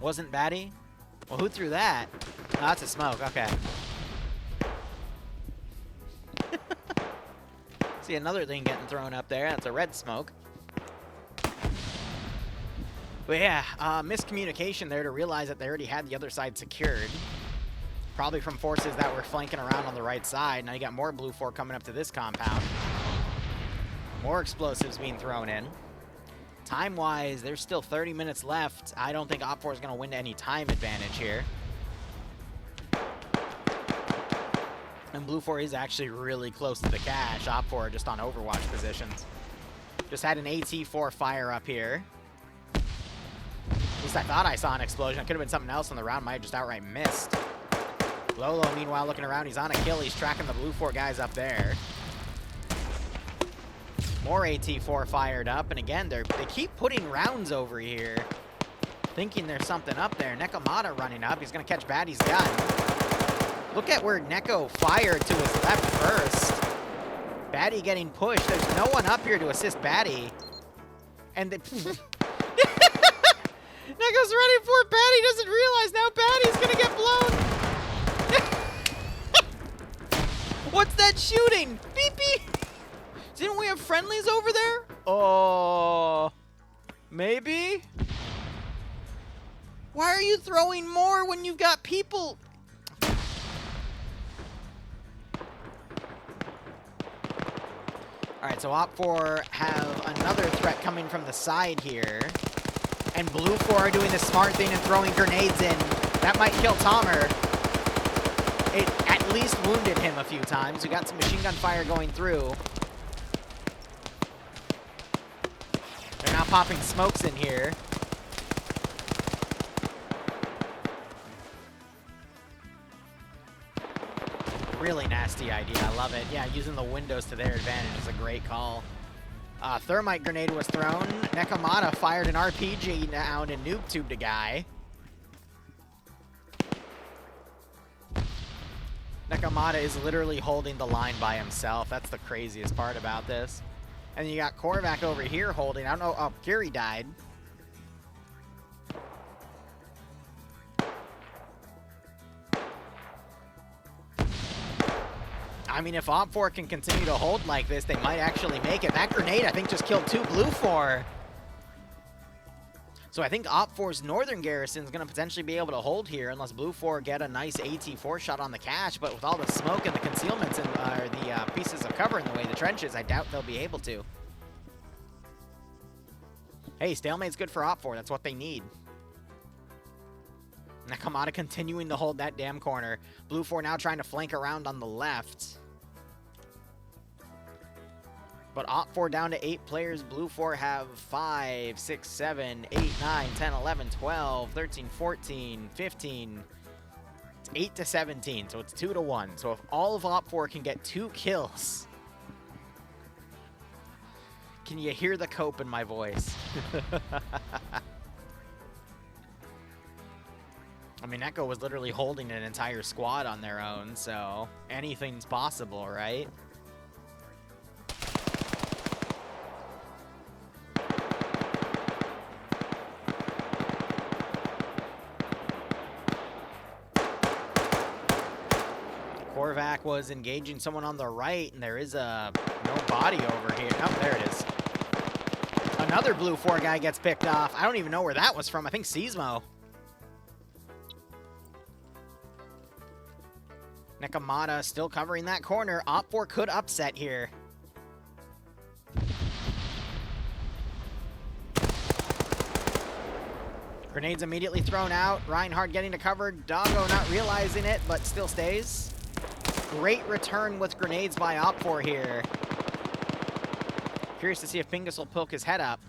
Wasn't Batty? Well, who threw that? Oh, that's a smoke. Okay. See another thing getting thrown up there. That's a red smoke. But yeah, miscommunication there to realize that they already had the other side secured. Probably from forces that were flanking around on the right side. Now you got more Blue 4 coming up to this compound. More explosives being thrown in. Time-wise, there's still 30 minutes left. I don't think Op4 is going to win any time advantage here. And Blue 4 is actually really close to the cache. Op4 are just on Overwatch positions. Just had an AT4 fire up here. At least I thought I saw an explosion. It could have been something else, and the round might have just outright missed. Lolo, meanwhile, looking around. He's on a kill. He's tracking the Blue 4 guys up there. More AT4 fired up, and again, they keep putting rounds over here, thinking there's something up there. Nekomata running up. He's going to catch Batty's gun. Look at where Neko fired to his left first. Batty getting pushed. There's no one up here to assist Batty. And Neko's running for it. Batty doesn't realize now Batty's going to get blown. What's that shooting? Beep, beep. Didn't we have friendlies over there? Oh, maybe? Why are you throwing more when you've got people? All right, so Op4 have another threat coming from the side here. And Blue 4 are doing the smart thing and throwing grenades in. That might kill Tomer. It at least wounded him a few times. We got some machine gun fire going through. They're now popping smokes in here. Really nasty idea. I love it. Yeah, using the windows to their advantage is a great call. Thermite grenade was thrown. Nekomata fired an RPG down and noob tubed a guy. Nekomata is literally holding the line by himself. That's the craziest part about this. And you got Korvac over here holding. I don't know. Oh, Curie died. I mean, if Op4 can continue to hold like this, they might actually make it. That grenade, I think, just killed 2 Blue 4. So I think Op4's northern garrison is going to potentially be able to hold here unless Blue 4 get a nice AT4 shot on the cache. But with all the smoke and the concealments and the pieces of cover in the way, the trenches, I doubt they'll be able to. Hey, stalemate's good for Op4. That's what they need. Nekomata continuing to hold that damn corner. Blue 4 now trying to flank around on the left. But Op4 down to 8 players. Blue 4 have 5, 6, 7, 8, 9, 10, 11, 12, 13, 14, 15. It's 8 to 17, so it's 2 to 1. So if all of Op4 can get 2 kills... Can you hear the cope in my voice? I mean, Echo was literally holding an entire squad on their own, so anything's possible, right? Korvac was engaging someone on the right, and there is no body over here. Oh, there it is. Another Blue 4 guy gets picked off. I don't even know where that was from. I think Seismo. Nekomata still covering that corner. Op4 could upset here. Grenades immediately thrown out. Reinhardt getting to cover. Doggo not realizing it, but still stays. Great return with grenades by Op4 here. Curious to see if Pingus will poke his head up.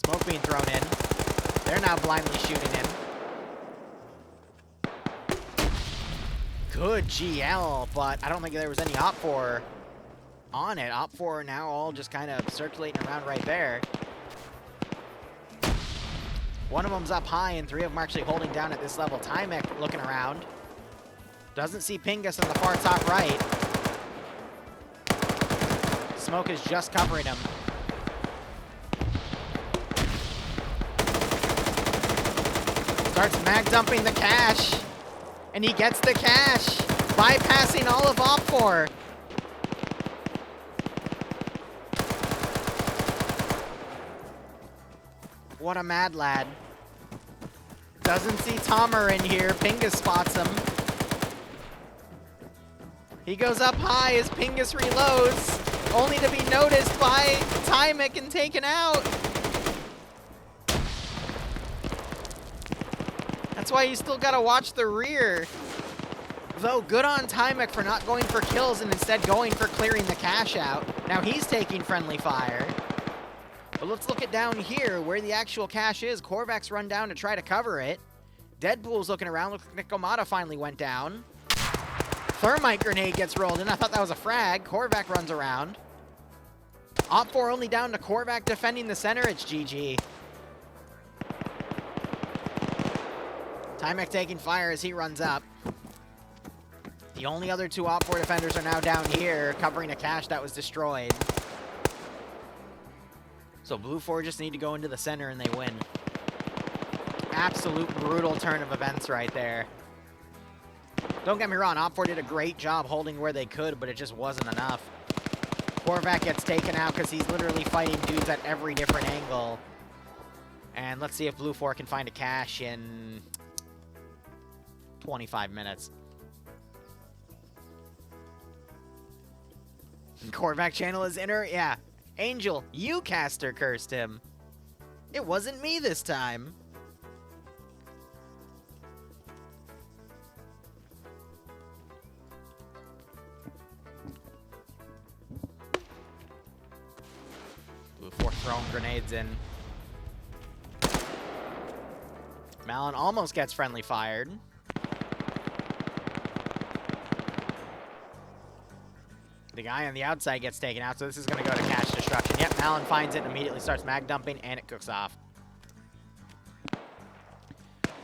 Smoke being thrown in. They're now blindly shooting in. Good GL, but I don't think there was any Op4 on it. Op4 now all just kind of circulating around right there. One of them's up high, and 3 of them are actually holding down at this level. Timek looking around. Doesn't see Pingus in the far top right. Smoke is just covering him. Starts mag dumping the cache. And he gets the cache, bypassing all of Op4. What a mad lad. Doesn't see Tomer in here. Pingus spots him. He goes up high as Pingus reloads, only to be noticed by Tymic and taken out. That's why you still gotta watch the rear. Though, good on Tymic for not going for kills and instead going for clearing the cache out. Now he's taking friendly fire. But let's look at down here where the actual cache is. Korvac's run down to try to cover it. Deadpool's looking around. Looks like Nikomata finally went down. Thermite grenade gets rolled in. I thought that was a frag. Korvac runs around. Op4 only down to Korvac defending the center. It's GG. Tymic taking fire as he runs up. The only other two Op4 defenders are now down here, covering a cache that was destroyed. So Blue 4 just need to go into the center and they win. Absolute brutal turn of events right there. Don't get me wrong, Op4 did a great job holding where they could, but it just wasn't enough. Korvac gets taken out because he's literally fighting dudes at every different angle. And let's see if Blue 4 can find a cache in 25 minutes. Korvac channel is inner. Yeah. Angel, you caster cursed him. It wasn't me this time. Blue 4 throwing grenades in. Malin almost gets friendly fired. The guy on the outside gets taken out, so this is going to go to cache destruction. Yep, Malin finds it and immediately starts mag dumping, and it cooks off.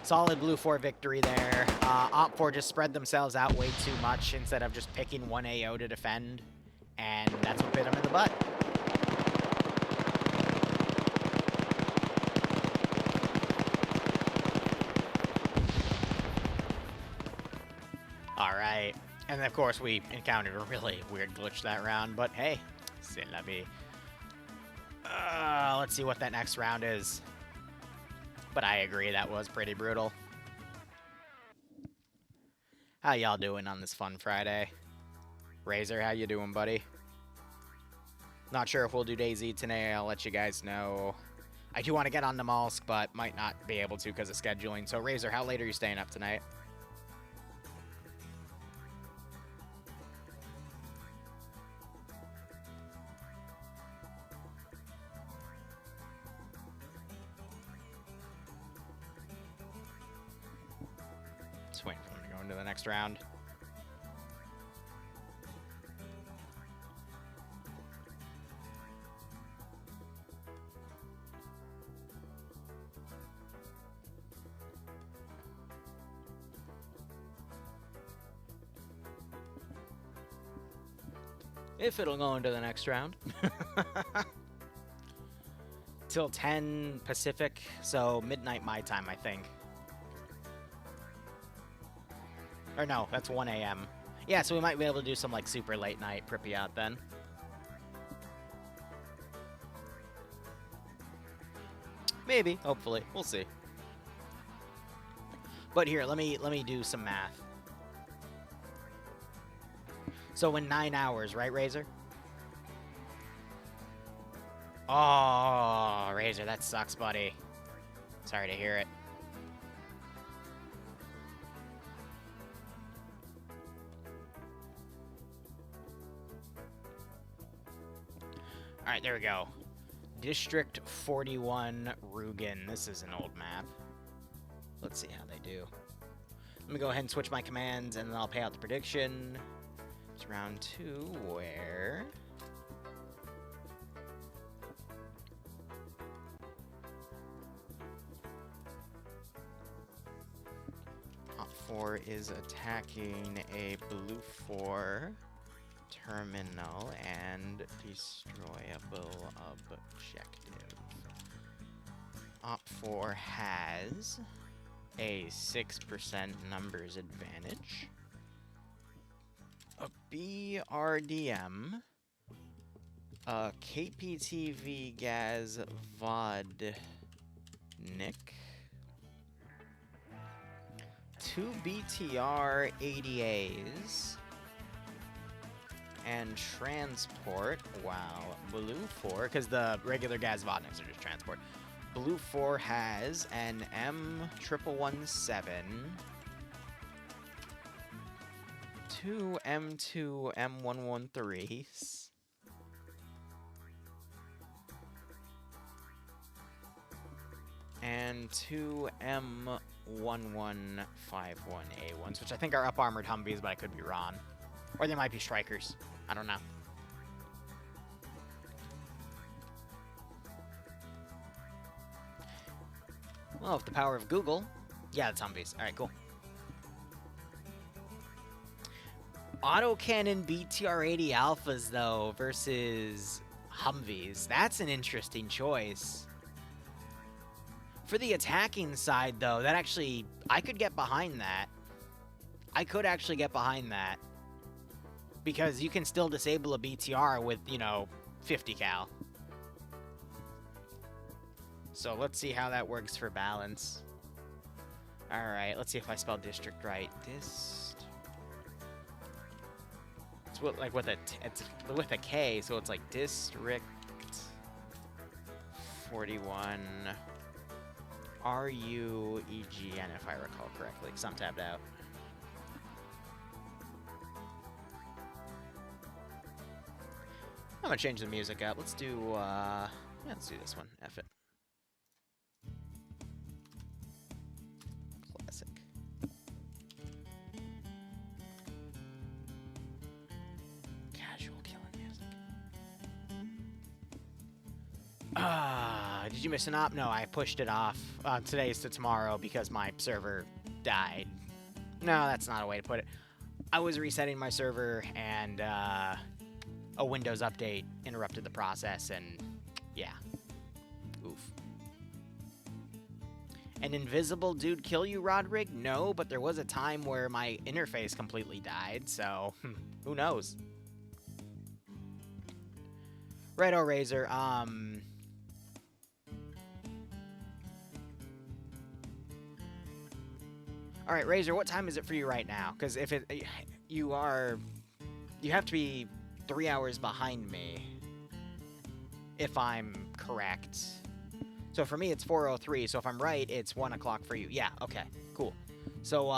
Solid Blue 4 victory there. Op4 just spread themselves out way too much instead of just picking one AO to defend, and that's what bit them in the butt. All right. And of course, we encountered a really weird glitch that round, but hey, c'est la vie. Let's see what that next round is. But I agree, that was pretty brutal. How y'all doing on this fun Friday? Razor, how you doing, buddy? Not sure if we'll do DayZ today. I'll let you guys know. I do want to get on the Malsk, but might not be able to because of scheduling. So, Razor, how late are you staying up tonight? Just waiting for them to go into the next round. If it'll go into the next round. Till 10 Pacific, so midnight my time, I think. Or no, that's 1 a.m. Yeah, so we might be able to do some, like, super late night Pripyat then. Maybe, hopefully. We'll see. But here, let me do some math. So in 9 hours, right, Razor? Oh, Razor, that sucks, buddy. Sorry to hear it. Alright, there we go. District 41 Rugen. This is an old map. Let's see how they do. Let me go ahead and switch my commands, and then I'll pay out the prediction. It's round 2, where... Op 4 is attacking a blue 4. terminal and destroyable objective. Op4 has a 6% numbers advantage. A BRDM. A KPTV Gaz VOD Nick. 2 BTR ADAs. And transport. Wow. Blue 4, because the regular Gaz Vodniks are just transport. Blue 4 has an M1117. 2 M2 M113s. And 2 M1151A1s, which I think are up-armored Humvees, but I could be wrong. Or they might be Strikers. I don't know. Well, with the power of Google... Yeah, it's Humvees. Alright, cool. Autocannon BTR-80 Alphas, though, versus Humvees. That's an interesting choice. For the attacking side, though, that actually... I could get behind that. I could actually get behind that. Because you can still disable a BTR with, you know, 50 cal. So let's see how that works for balance. Alright, let's see if I spell district right. It's like with it's with a K, so it's like district 41 RUEGN, if I recall correctly, because I'm tabbed out. I'm gonna change the music up. Let's do yeah, let's do this one. F it. Classic. Casual killing music. Did you miss an op? No, I pushed it off today's to tomorrow because my server died. No, that's not a way to put it. I was resetting my server and a Windows update interrupted the process, and yeah. Oof. An invisible dude kill you, Rodrig? No, but there was a time where my interface completely died, so who knows? Righto, Razor. All right, Razor, what time is it for you right now? Because if you have to be 3 hours behind me, if I'm correct. So for me, it's 4:03. So if I'm right, it's 1 o'clock for you. Yeah. Okay. Cool. So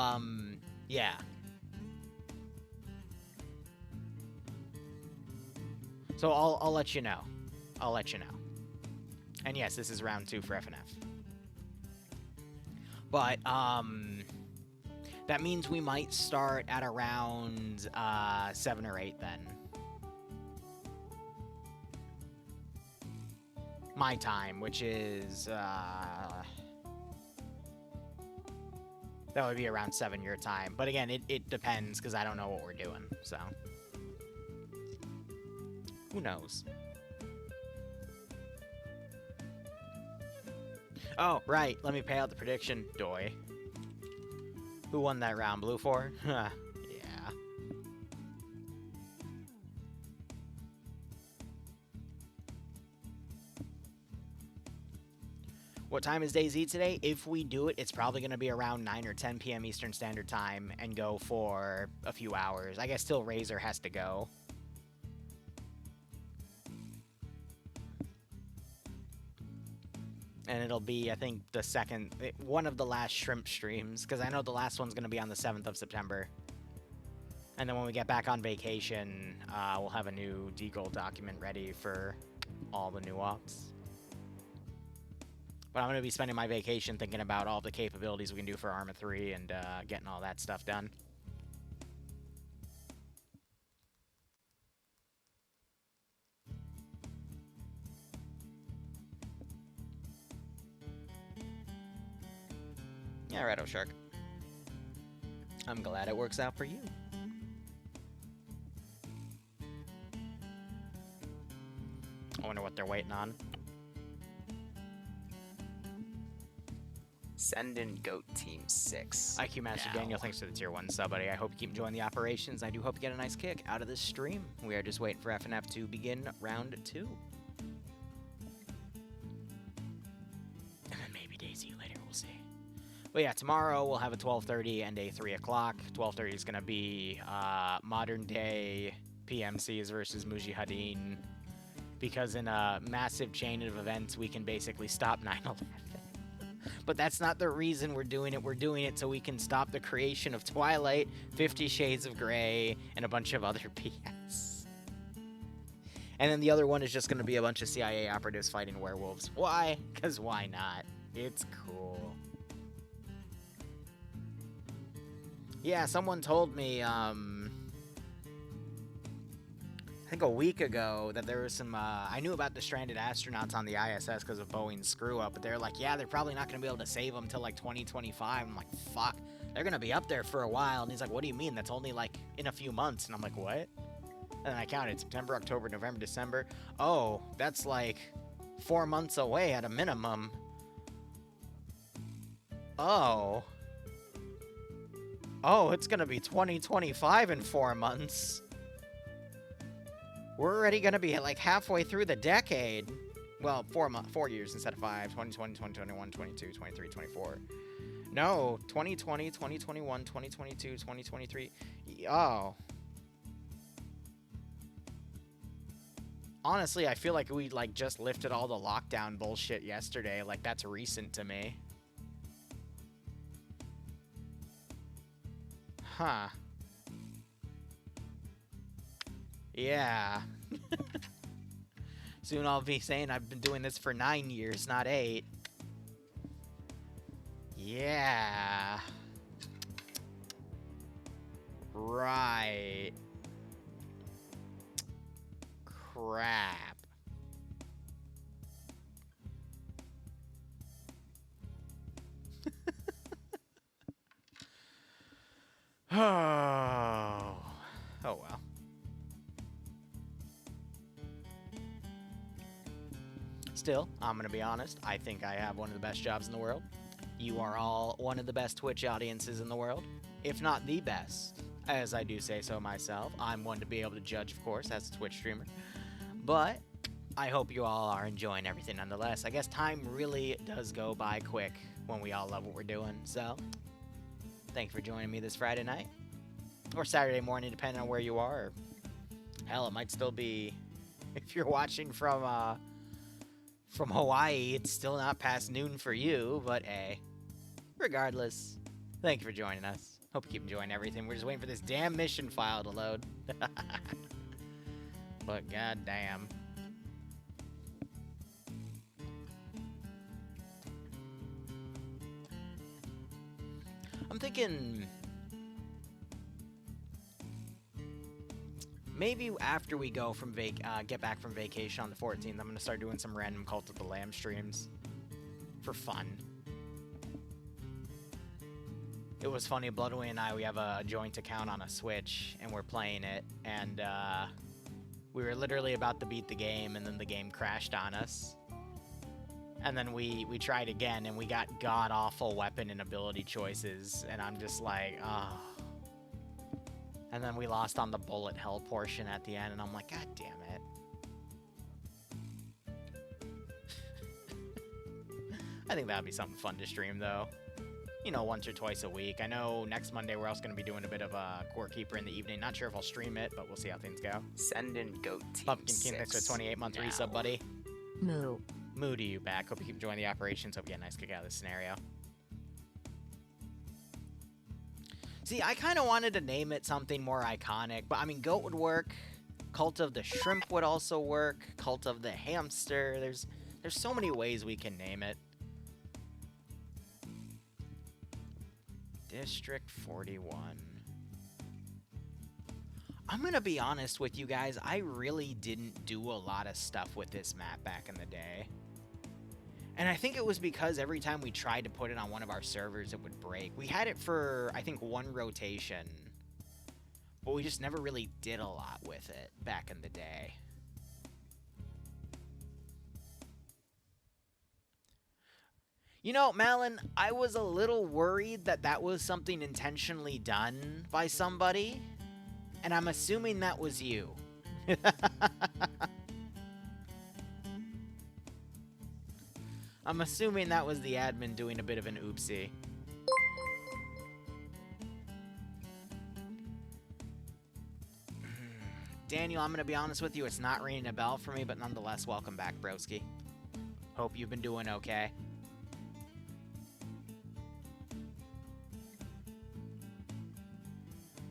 yeah. So I'll let you know. I'll let you know. And yes, this is round 2 for FNF. But that means we might start at around 7 or 8 then. My time, which is that would be around 7 your time. But again, it depends because I don't know what we're doing, so who knows? Oh, right. Let me pay out the prediction. Doy. Who won that round? Blue 4? Yeah. What time is DayZ today? If we do it, it's probably going to be around 9 or 10 p.m. Eastern Standard Time and go for a few hours. I guess till Razor has to go. And it'll be, I think, one of the last Shrimp streams, because I know the last one's going to be on the 7th of September. And then when we get back on vacation, we'll have a new D-Gold document ready for all the new ops. But I'm going to be spending my vacation thinking about all the capabilities we can do for Arma 3 and getting all that stuff done. Yeah, righto, Shark. I'm glad it works out for you. wonder what they're waiting on. Send in Goat Team 6. IQ Master now. Daniel, thanks for the tier 1 sub, buddy. I hope you keep enjoying the operations. I do hope you get a nice kick out of this stream. We are just waiting for FNF to begin round 2. And then maybe Daisy later, we'll see. But yeah, tomorrow we'll have a 12:30 and a 3 o'clock. 12:30 is going to be modern day PMCs versus Mujahideen. Because in a massive chain of events, we can basically stop 9/11. But that's not the reason we're doing it. We're doing it so we can stop the creation of Twilight, 50 Shades of Grey, and a bunch of other BS. And then the other one is just going to be a bunch of CIA operatives fighting werewolves. Why? Because why not? It's cool. Yeah, someone told me, I think a week ago that there was some, I knew about the stranded astronauts on the ISS because of Boeing's screw-up, but they're like, yeah, they're probably not going to be able to save them till, like, 2025. I'm like, fuck, they're going to be up there for a while. And he's like, what do you mean? That's only, like, in a few months. And I'm like, what? And then I counted September, October, November, December. Oh, that's, like, 4 months away at a minimum. Oh. Oh, it's going to be 2025 in 4 months. We're already going to be like halfway through the decade. Well, 4 years instead of 5. 2020, 2021, 22, 23, 24. No, 2020, 2021, 2022, 2023. Oh. Honestly, I feel like we like just lifted all the lockdown bullshit yesterday. Like that's recent to me. Huh. Yeah. Soon I'll be saying I've been doing this for 9 years, not 8. Yeah. Right. Crap. Oh. Oh well. Still, I'm going to be honest, I think I have one of the best jobs in the world. You are all one of the best Twitch audiences in the world, if not the best, as I do say so myself. I'm one to be able to judge, of course, as a Twitch streamer. But I hope you all are enjoying everything nonetheless. I guess time really does go by quick when we all love what we're doing. So, thank you for joining me this Friday night. Or Saturday morning, depending on where you are. Or, hell, it might still be, if you're watching from Hawaii, it's still not past noon for you, but hey. Regardless, thank you for joining us. Hope you keep enjoying everything. We're just waiting for this damn mission file to load. But goddamn. I'm thinking maybe after we go from get back from vacation on the 14th, I'm gonna start doing some random Cult of the Lamb streams for fun. It was funny, Bloodway and I, we have a joint account on a Switch, and we're playing it, and we were literally about to beat the game, and then the game crashed on us. And then we tried again, and we got god-awful weapon and ability choices, and I'm just like, oh. And then we lost on the bullet hell portion at the end, and I'm like, god damn it. I think that would be something fun to stream, though. You know, once or twice a week. I know next Monday we're also going to be doing a bit of a Core Keeper in the evening. Not sure if I'll stream it, but we'll see how things go. Send in Goat Team Pumpkin King, 6 thanks for 28-month now. resub, buddy. Moo. Moo to you back. Hope you keep enjoying the operations. Hope you get a nice kick out of this scenario. See, I kind of wanted to name it something more iconic, but I mean, Goat would work. Cult of the Shrimp would also work. Cult of the Hamster. There's so many ways we can name it. District 41. I'm gonna be honest with you guys, I really didn't do a lot of stuff with this map back in the day. And I think it was because every time we tried to put it on one of our servers, it would break. We had it for, I think, 1 rotation. But we just never really did a lot with it back in the day. You know, Malin, I was a little worried that that was something intentionally done by somebody, and I'm assuming that was you. I'm assuming that was the admin doing a bit of an oopsie. Daniel, I'm going to be honest with you, it's not ringing a bell for me, but nonetheless, welcome back, broski. Hope you've been doing okay.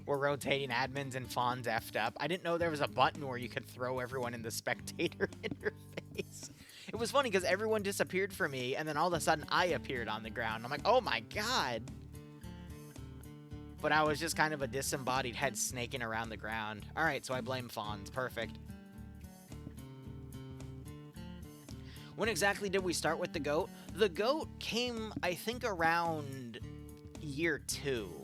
We're rotating admins and Fawn's effed up. I didn't know there was a button where you could throw everyone in the spectator interface. It was funny because everyone disappeared for me, and then all of a sudden I appeared on the ground. I'm like, oh my god. But I was just kind of a disembodied head snaking around the ground. Alright, so I blame Fawns. Perfect. When exactly did we start with the goat? The goat came, I think, around year 2.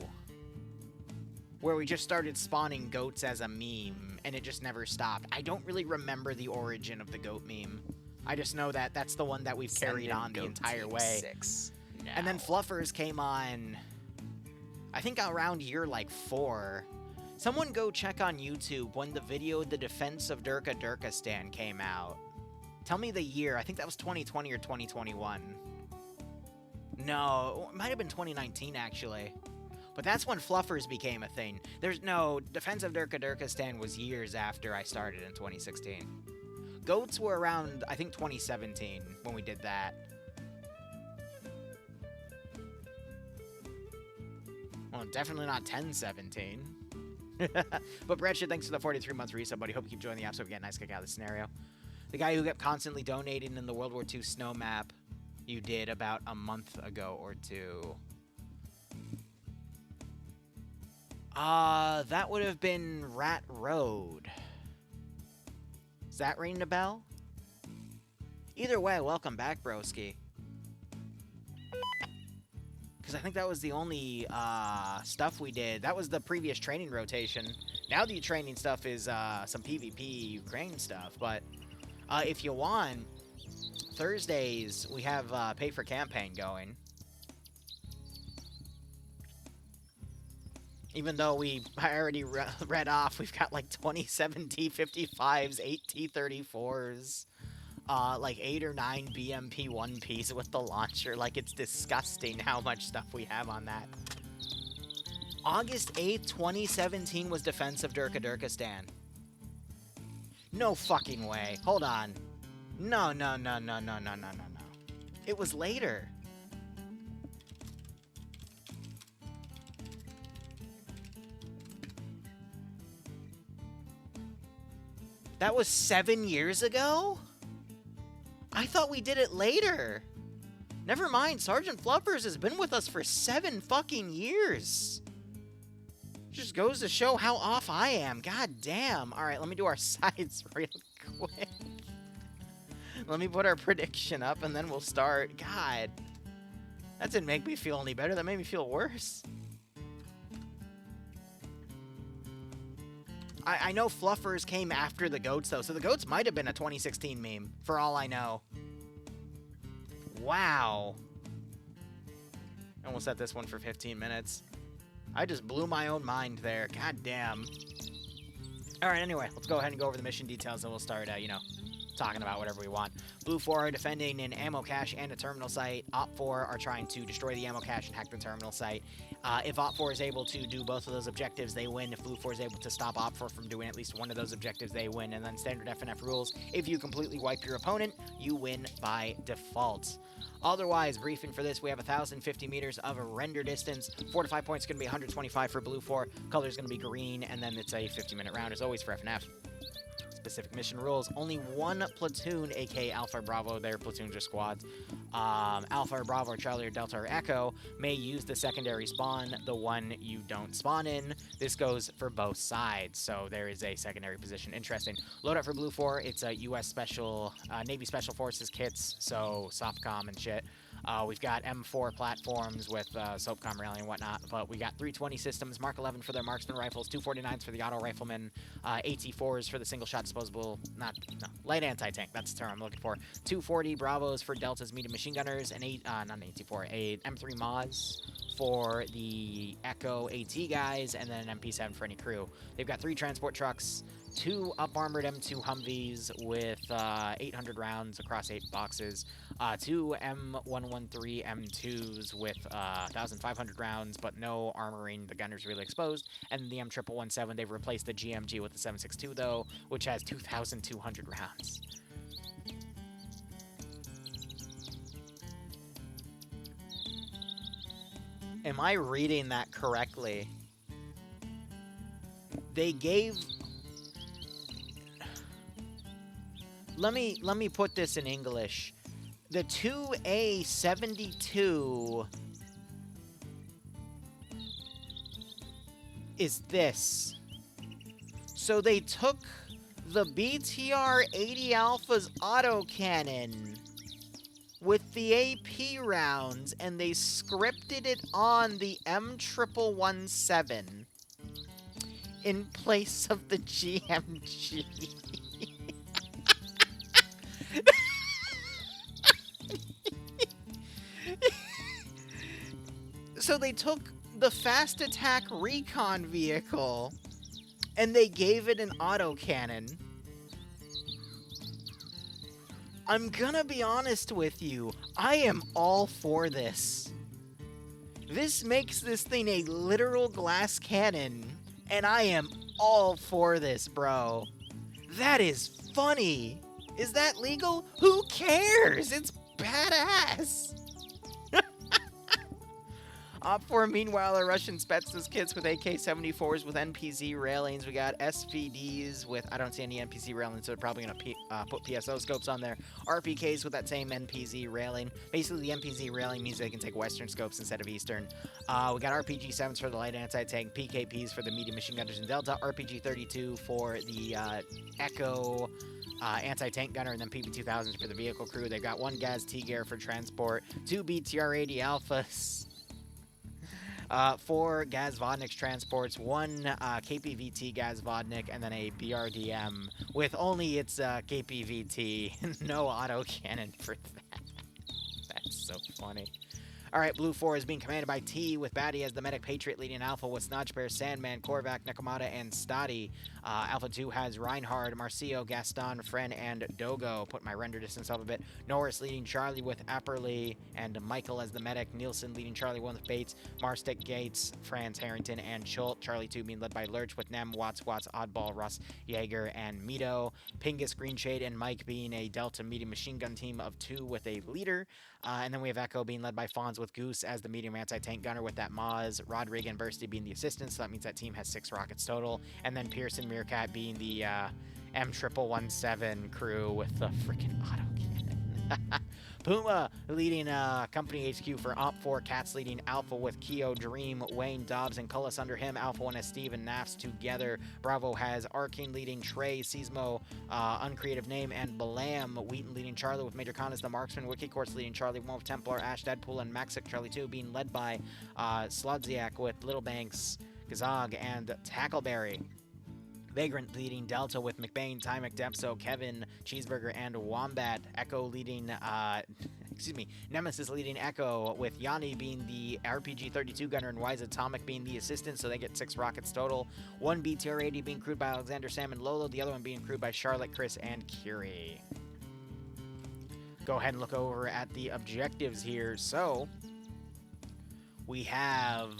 Where we just started spawning goats as a meme, and it just never stopped. I don't really remember the origin of the goat meme. I just know that that's the one that we've carried on the entire way. 6 now. And then Fluffers came on, I think around year like 4. Someone go check on YouTube when the video The Defense of Durkistan came out. Tell me the year. I think that was 2020 or 2021. No, it might have been 2019 actually. But that's when Fluffers became a thing. There's no... Defense of Durkistan was years after I started in 2016. Goats were around, I think, 2017 when we did that. Well, definitely not 1017. But Bretched, thanks for the 43 months resub, buddy. Hope you keep enjoying the episode. We get a nice kick out of the scenario. The guy who kept constantly donating in the World War II snow map you did about a month ago or two. That would have been Rat Road. Is that ringing a bell? Either way, welcome back, broski. Because I think that was the only stuff we did. That was the previous training rotation. Now the training stuff is some PvP Ukraine stuff. But if you want, Thursdays we have Pay for Campaign going. Even though I already read off, we've got like 27 T-55s, 8 T-34s, like 8 or 9 BMP 1Ps with the launcher. Like, it's disgusting how much stuff we have on that. August 8th, 2017 was Defense of Durkistan. No fucking way. Hold on. No. It was later. That was 7 years ago? I thought we did it later. Never mind, Sergeant Fluffers has been with us for 7 fucking years. Just goes to show how off I am. God damn. Alright, let me do our sides real quick. Let me put our prediction up and then we'll start. God. That didn't make me feel any better. That made me feel worse. I know Fluffers came after the goats, though, so the goats might have been a 2016 meme, for all I know. Wow. And we'll set this one for 15 minutes. I just blew my own mind there. God damn. Alright, anyway, let's go ahead and go over the mission details, and we'll start, talking about whatever we want. Blue 4 are defending an ammo cache and a terminal site. Op 4 are trying to destroy the ammo cache and hack the terminal site. If Op 4 is able to do both of those objectives, they win. If Blue 4 is able to stop Op 4 from doing at least one of those objectives, they win. And then standard FNF rules, if you completely wipe your opponent, you win by default. Otherwise, briefing for this, we have 1,050 meters of a render distance. 4 to 5 points is going to be 125 for Blue 4. Color is going to be green, and then it's a 50-minute round, as always, for FNF. Specific mission rules. Only one platoon, aka Alpha or Bravo, their platoons or squads, Alpha or Bravo or Charlie or Delta or Echo, may use the secondary spawn, the one you don't spawn in. This goes for both sides, so there is a secondary position. Interesting. Loadout for Blue 4, it's a U.S. Navy Special Forces kits, so SOFCOM and shit. We've got M4 platforms with SOAPCOM rally and whatnot, but we got 320 systems, Mark 11 for their marksman rifles, 249s for the auto riflemen, AT4s for the single-shot disposable, light anti-tank, that's the term I'm looking for, 240 Bravos for Delta's medium machine gunners, and not an AT4, a M3 Moz for the Echo AT guys, and then an MP7 for any crew. They've got 3 transport trucks, 2 up-armored M2 Humvees with 800 rounds across 8 boxes, 2 M113 M2s with 1,500 rounds, but no armoring, the gunner's really exposed, and the M1117, they've replaced the GMG with the 762, though, which has 2,200 rounds. Am I reading that correctly? They gave... Let me put this in English. The 2A72 is this. So they took the BTR-80 Alpha's autocannon with the AP rounds, and they scripted it on the M1117 in place of the GMG. So they took the fast attack recon vehicle and they gave it an autocannon. I'm gonna be honest with you, I am all for this. This makes this thing a literal glass cannon, and I am all for this, bro. That is funny. Is that legal? Who cares? It's badass. Op4, meanwhile, are Russian Spetsnaz kits with AK-74s with NPZ railings. We got SVDs with, I don't see any NPZ railings, so they're probably going to put PSO scopes on there. RPKs with that same NPZ railing. Basically, the NPZ railing means they can take Western scopes instead of Eastern. We got RPG-7s for the light anti-tank, PKPs for the medium machine gunners in Delta, RPG-32 for the Echo anti-tank gunner, and then PV-2000s for the vehicle crew. They've got 1 Gaz T-Gear for transport, 2 BTR-80 Alphas, 4 Gaz Vodnik transports, 1 KPVT Gaz Vodnik, and then a BRDM with only its KPVT. No autocannon for that. That's so funny. Alright, Blue 4 is being commanded by T, with Batty as the medic, Patriot leading Alpha with Snodgebear, Sandman, Korvac, Nekomata, and Stadi. Alpha 2 has Reinhard, Marcio, Gaston, Fren, and Dogo. Put my render distance up a bit. Norris leading Charlie with Apperly, and Michael as the medic. Nielsen leading Charlie 1 with Bates, Marstick, Gates, Franz, Harrington, and Schult. Charlie 2 being led by Lurch with Nem, Watts, Oddball, Russ, Jaeger, and Mito. Pingus, Greenshade, and Mike being a Delta medium machine gun team of 2 with a leader. And then we have Echo being led by Fonz with Goose as the medium anti-tank gunner with that Moz. Rodrigo and Bursty being the assistants, so that means that team has 6 rockets total. And then Pearson Meerkat being the M1117 crew with the freaking autocannon. Puma leading Company HQ for Op4. Cats leading Alpha with Keo, Dream, Wayne, Dobbs, and Cullis under him. Alpha 1 has Steve and Nafs together. Bravo has Arcane leading Trey, Seismo, uncreative name, and Balam. Wheaton leading Charlie with Major Khan as the marksman. Wiki Courts leading Charlie 1 with Templar, Ash, Deadpool, and Maxic. Charlie 2 being led by Slodziak with Little Banks, Gazog, and Tackleberry. Vagrant leading Delta with McBain, Ty McDepso, Kevin, Cheeseburger, and Wombat. Echo leading, Nemesis leading Echo with Yanni being the RPG-32 gunner and Wise Atomic being the assistant, so they get 6 rockets total. 1 BTR-80 being crewed by Alexander, Sam, and Lolo. The other one being crewed by Charlotte, Chris, and Curie. Go ahead and look over at the objectives here. So, we have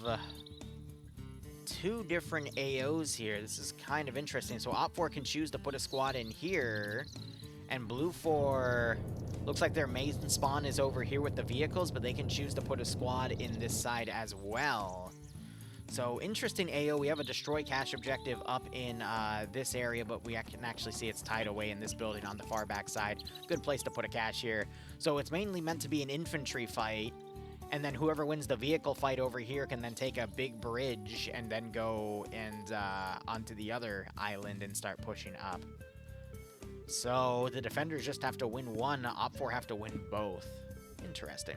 2 different AOs here. This is kind of interesting. So Op4 can choose to put a squad in here, and Blue 4 looks like their main spawn is over here with the vehicles, but they can choose to put a squad in this side as well. So interesting AO. We have a destroy cache objective up in this area, but we can actually see it's tied away in this building on the far back side. Good place to put a cache here. So it's mainly meant to be an infantry fight, and then whoever wins the vehicle fight over here can then take a big bridge and then go and onto the other island and start pushing up. So the defenders just have to win one, Op4 have to win both. Interesting.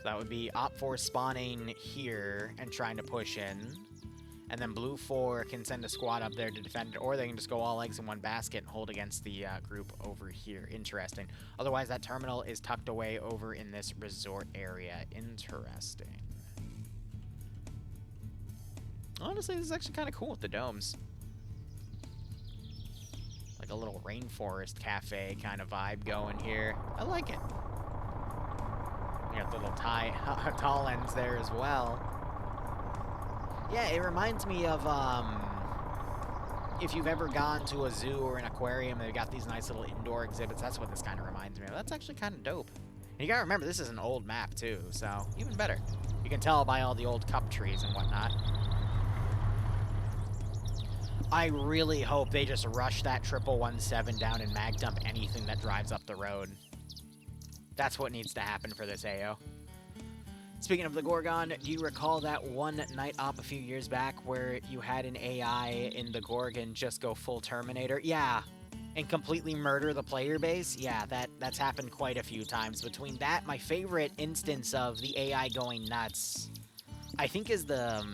So that would be Op4 spawning here and trying to push in. And then Blue 4 can send a squad up there to defend it, or they can just go all eggs in one basket and hold against the group over here. Interesting. Otherwise, that terminal is tucked away over in this resort area. Interesting. Honestly, this is actually kind of cool with the domes. Like a little rainforest cafe kind of vibe going here. I like it. You got the little tall ends there as well. Yeah, it reminds me of, if you've ever gone to a zoo or an aquarium, they've got these nice little indoor exhibits. That's what this kind of reminds me of. That's actually kind of dope. And you gotta remember, this is an old map, too, so even better. You can tell by all the old cup trees and whatnot. I really hope they just rush that 1117 down and mag dump anything that drives up the road. That's what needs to happen for this AO. Speaking of the Gorgon, do you recall that one night op a few years back where you had an AI in the Gorgon just go full Terminator? Yeah, and completely murder the player base? Yeah, that's happened quite a few times. Between that, my favorite instance of the AI going nuts, I think is the...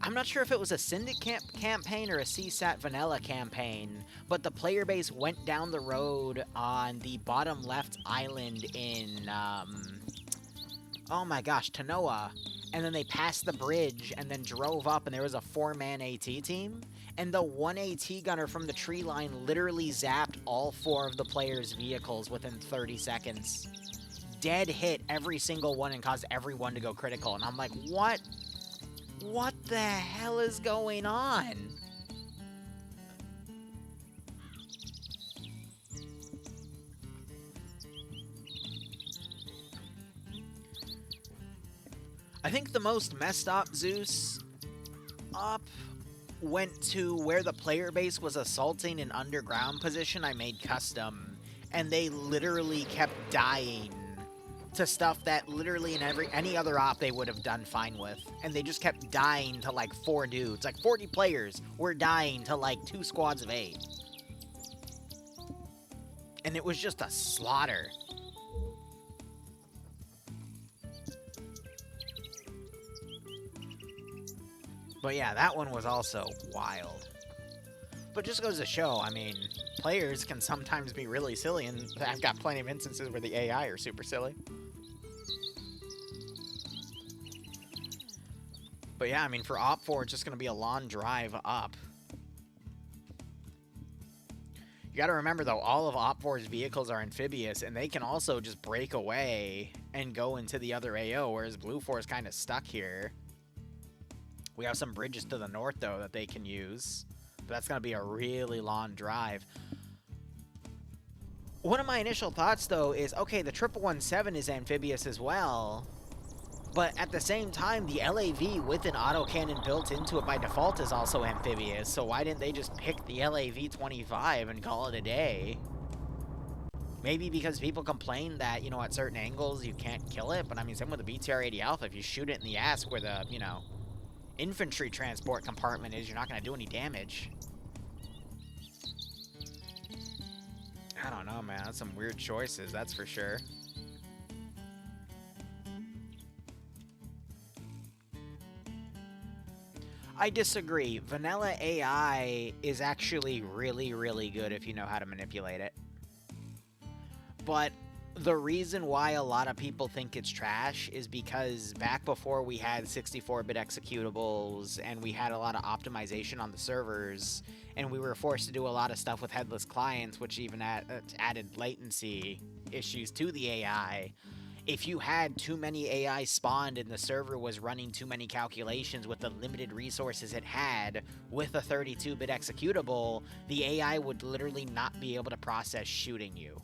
I'm not sure if it was a Syndicate campaign or a CSAT Vanilla campaign, but the player base went down the road on the bottom left island in, oh my gosh, Tanoa, and then they passed the bridge and then drove up, and there was a 4-man AT team, and the one AT gunner from the tree line literally zapped all 4 of the players' vehicles within 30 seconds. Dead hit every single one and caused everyone to go critical, and I'm like, what? What the hell is going on? I think the most messed up Zeus up went to where the player base was assaulting an underground position I made custom, and they literally kept dying to stuff that literally in any other op they would have done fine with. And they just kept dying to like 4 dudes. Like 40 players were dying to like 2 squads of 8. And it was just a slaughter. But yeah, that one was also wild. But just goes to show, I mean, players can sometimes be really silly, and I've got plenty of instances where the AI are super silly. But yeah, I mean, for Op4, it's just going to be a long drive up. You got to remember, though, all of Op4's vehicles are amphibious, and they can also just break away and go into the other AO, whereas Blue 4 is kind of stuck here. We have some bridges to the north, though, that they can use. But that's going to be a really long drive. One of my initial thoughts, though, is, okay, the 1117 is amphibious as well. But at the same time, the LAV with an autocannon built into it by default is also amphibious. So why didn't they just pick the LAV-25 and call it a day? Maybe because people complain that, you know, at certain angles you can't kill it. But I mean, same with the BTR-80 Alpha. If you shoot it in the ass where the, you know, infantry transport compartment is, you're not going to do any damage. I don't know, man. That's some weird choices, that's for sure. I disagree. Vanilla AI is actually really, really good if you know how to manipulate it. But the reason why a lot of people think it's trash is because back before we had 64-bit executables and we had a lot of optimization on the servers, and we were forced to do a lot of stuff with headless clients, which even added latency issues to the AI. If you had too many AI spawned and the server was running too many calculations with the limited resources it had with a 32-bit executable, the AI would literally not be able to process shooting you.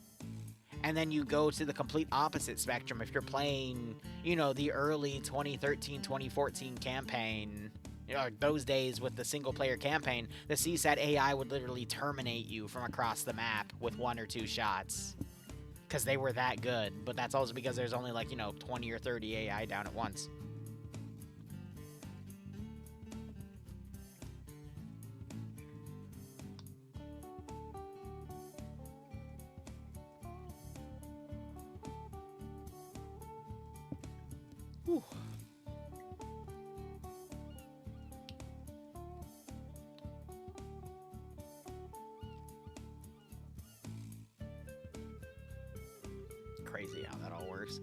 And then you go to the complete opposite spectrum. If you're playing, you know, the early 2013, 2014 campaign, you know, those days with the single-player campaign, the CSAT AI would literally terminate you from across the map with 1 or 2 shots. Because they were that good. But that's also because there's only, like, you know, 20 or 30 AI down at once. Whew. Crazy how that all works.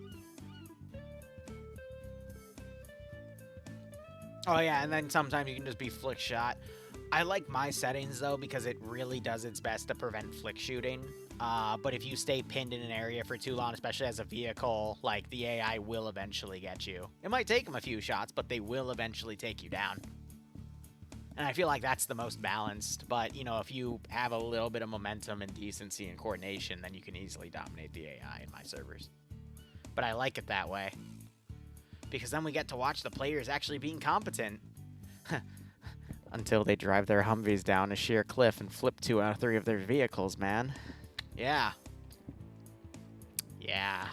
Oh yeah, and then sometimes you can just be flick shot. I like my settings though because it really does its best to prevent flick shooting. But if you stay pinned in an area for too long, especially as a vehicle, like the AI will eventually get you. It might take them a few shots, but they will eventually take you down. And I feel like that's the most balanced. But, you know, if you have a little bit of momentum and decency and coordination, then you can easily dominate the AI in my servers. But I like it that way. Because then we get to watch the players actually being competent. Until they drive their Humvees down a sheer cliff and flip 2 out of 3 of their vehicles, man. Yeah. Yeah.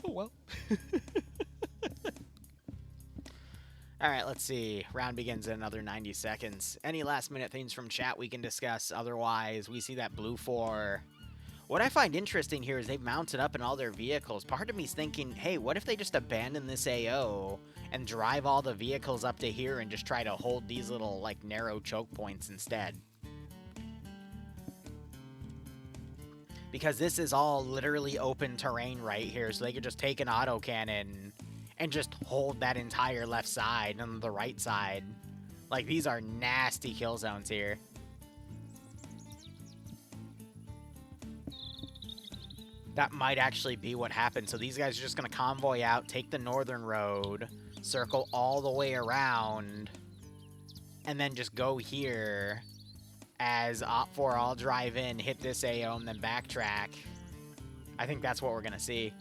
Oh, well. All right, let's see. Round begins in another 90 seconds. Any last-minute things from chat we can discuss? Otherwise, we see that Blue 4. What I find interesting here is they've mounted up in all their vehicles. Part of me's thinking, hey, what if they just abandon this AO and drive all the vehicles up to here and just try to hold these little, like, narrow choke points instead? Because this is all literally open terrain right here, so they could just take an autocannon and just hold that entire left side and the right side. Like, these are nasty kill zones here. That might actually be what happened. So these guys are just going to convoy out, take the northern road, circle all the way around, and then just go here as Op4 all drive in, hit this AO, and then backtrack. I think that's what we're going to see.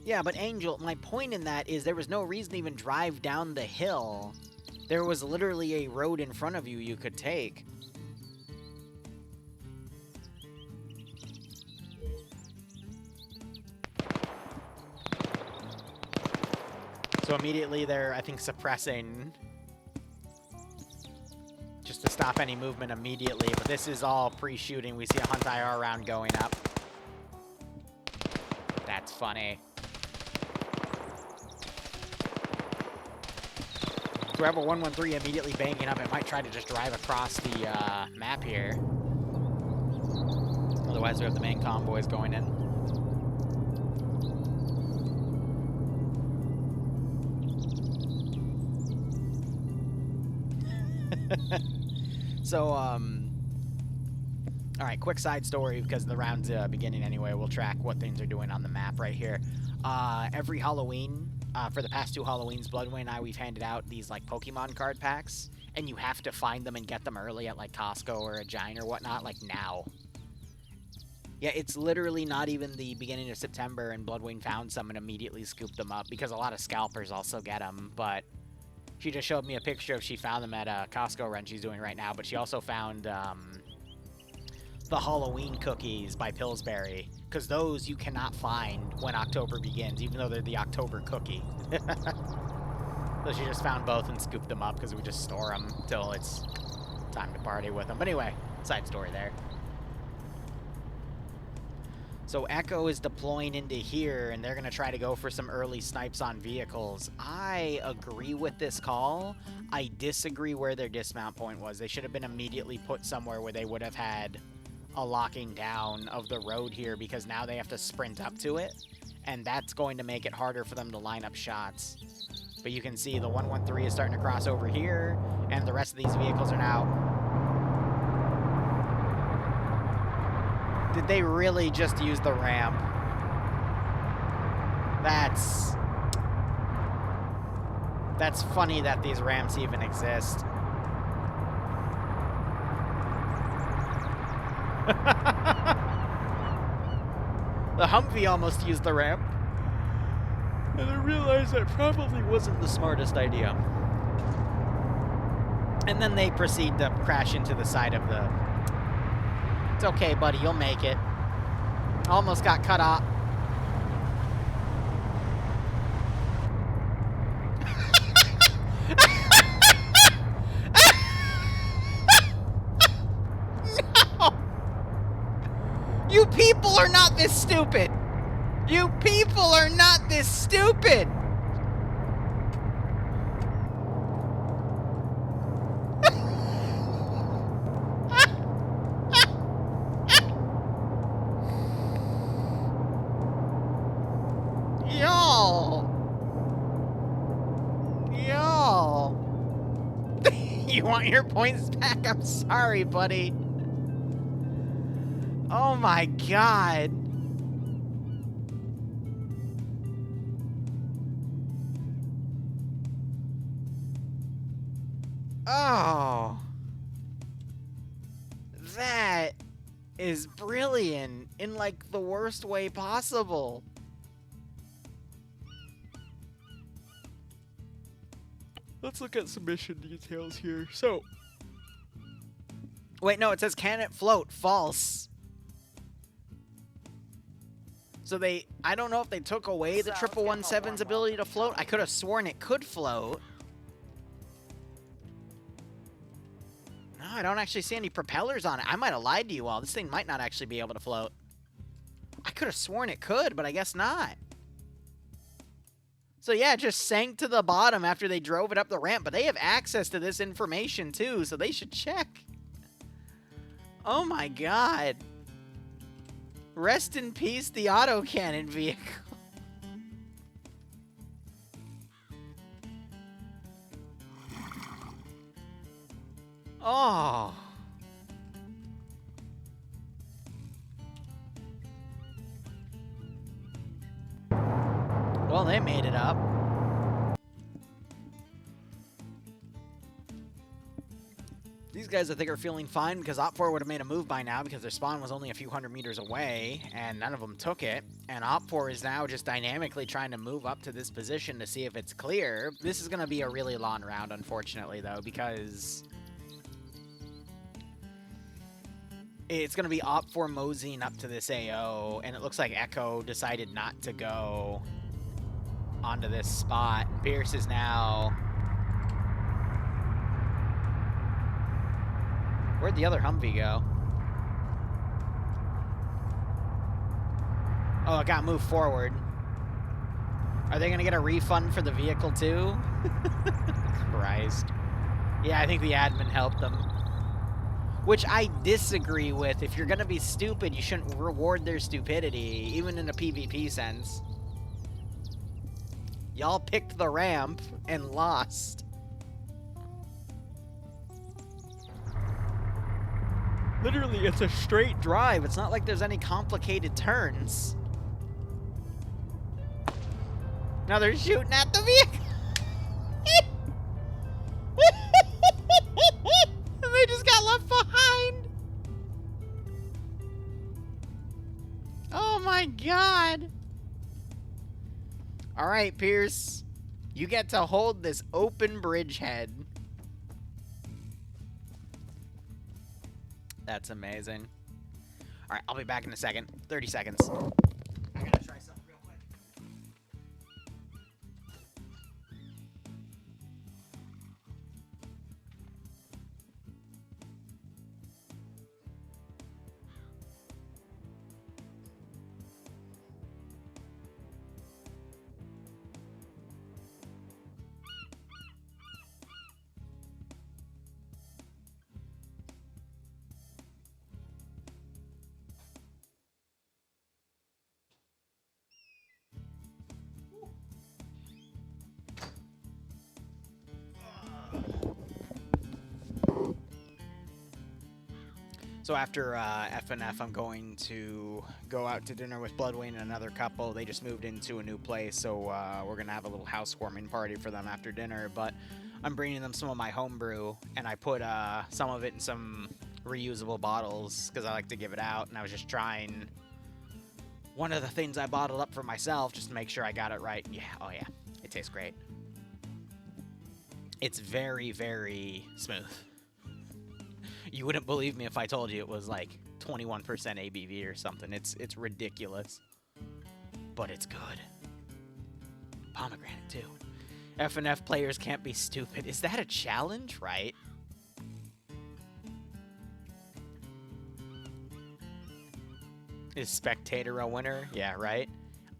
Yeah, but Angel, my point in that is there was no reason to even drive down the hill. There was literally a road in front of you you could take. So immediately they're, I think, suppressing just to stop any movement immediately. But this is all pre-shooting. We see a Hunt IR round going up. That's funny. So we have a 113 immediately banging up. It might try to just drive across the map here. Otherwise, we have the main convoys going in. So, all right, quick side story because the round's beginning anyway. We'll track what things are doing on the map right here. Every Halloween, for the past 2 Halloweens, Bloodway and I, we've handed out these, like, Pokemon card packs, and you have to find them and get them early at, like, Costco or a Giant or whatnot, like, now. Yeah, it's literally not even the beginning of September, and Bloodwing found some and immediately scooped them up, because a lot of scalpers also get them, but she just showed me a picture of she found them at a Costco run she's doing right now, but she also found, the Halloween cookies by Pillsbury, because those you cannot find when October begins, even though they're the October cookie. So she just found both and scooped them up because we just store them till it's time to party with them. But anyway, side story there. So Echo is deploying into here, and they're going to try to go for some early snipes on vehicles. I agree with this call. I disagree where their dismount point was. They should have been immediately put somewhere where they would have had a locking down of the road here, because now they have to sprint up to it, and that's going to make it harder for them to line up shots. But you can see the 113 is starting to cross over here, and the rest of these vehicles are now... Did they really just use the ramp? That's funny that these ramps even exist. The Humvee almost used the ramp. And I realized that probably wasn't the smartest idea. And then they proceed to crash into the side of the... It's okay, buddy, you'll make it. Almost got cut off. this stupid. You people are not this stupid. Y'all. You want your points back? I'm sorry, buddy. Oh my god. Oh. That is brilliant in like the worst way possible. Let's look at some mission details here. So, wait, no, it says can it float? False. So I don't know if they took away the 1117's ability to float. I could have sworn it could float. No, I don't actually see any propellers on it. I might have lied to you all. This thing might not actually be able to float. I could have sworn it could, but I guess not. So yeah, it just sank to the bottom after they drove it up the ramp, but they have access to this information too, so they should check. Oh my god. Rest in peace, the autocannon vehicle. Oh. Well, they made it up. These guys, I think, are feeling fine because Op4 would have made a move by now because their spawn was only a few hundred meters away, and none of them took it. And Op4 is now just dynamically trying to move up to this position to see if it's clear. This is going to be a really long round, unfortunately, though, because it's going to be Op4 moseying up to this AO, and it looks like Echo decided not to go onto this spot. Pierce is now... Where'd the other Humvee go? Oh, it got moved forward. Are they gonna get a refund for the vehicle too? Christ. Yeah, I think the admin helped them. Which I disagree with. If you're gonna be stupid, you shouldn't reward their stupidity, even in a PvP sense. Y'all picked the ramp and lost. Literally, it's a straight drive. It's not like there's any complicated turns. Now they're shooting at the vehicle. And they just got left behind. Oh my god. All right, Pierce. You get to hold this open bridgehead. That's amazing. All right, I'll be back in a second. 30 seconds. I gotta try something real quick. So after FNF, I'm going to go out to dinner with Bloodwing and another couple. They just moved into a new place, so we're going to have a little housewarming party for them after dinner. But I'm bringing them some of my homebrew, and I put some of it in some reusable bottles because I like to give it out. And I was just trying one of the things I bottled up for myself just to make sure I got it right. Yeah, oh yeah, it tastes great. It's very, very smooth. You wouldn't believe me if I told you it was like 21% ABV or something. It's ridiculous. But it's good. Pomegranate too. FNF players can't be stupid. Is that a challenge, right? Is spectator a winner? Yeah, right?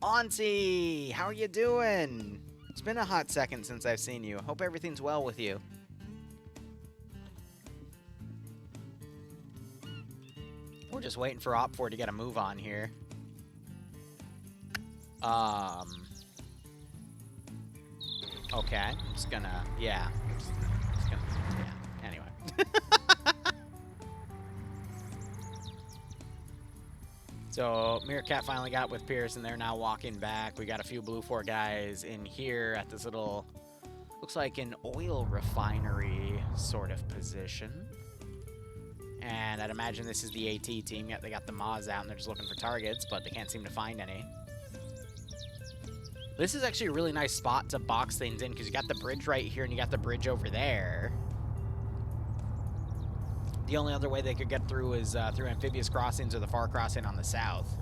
Auntie, how are you doing? It's been a hot second since I've seen you. Hope everything's well with you. We're just waiting for Op4 to get a move on here. Okay, I'm just gonna, yeah. Anyway. So, Meerkat finally got with Pierce, and they're now walking back. We got a few Blue 4 guys in here at this little, looks like an oil refinery sort of position. And I'd imagine this is the AT team. Yeah, they got the Moz out, and they're just looking for targets, but they can't seem to find any. This is actually a really nice spot to box things in, because you got the bridge right here, and you got the bridge over there. The only other way they could get through is through amphibious crossings or the far crossing on the south.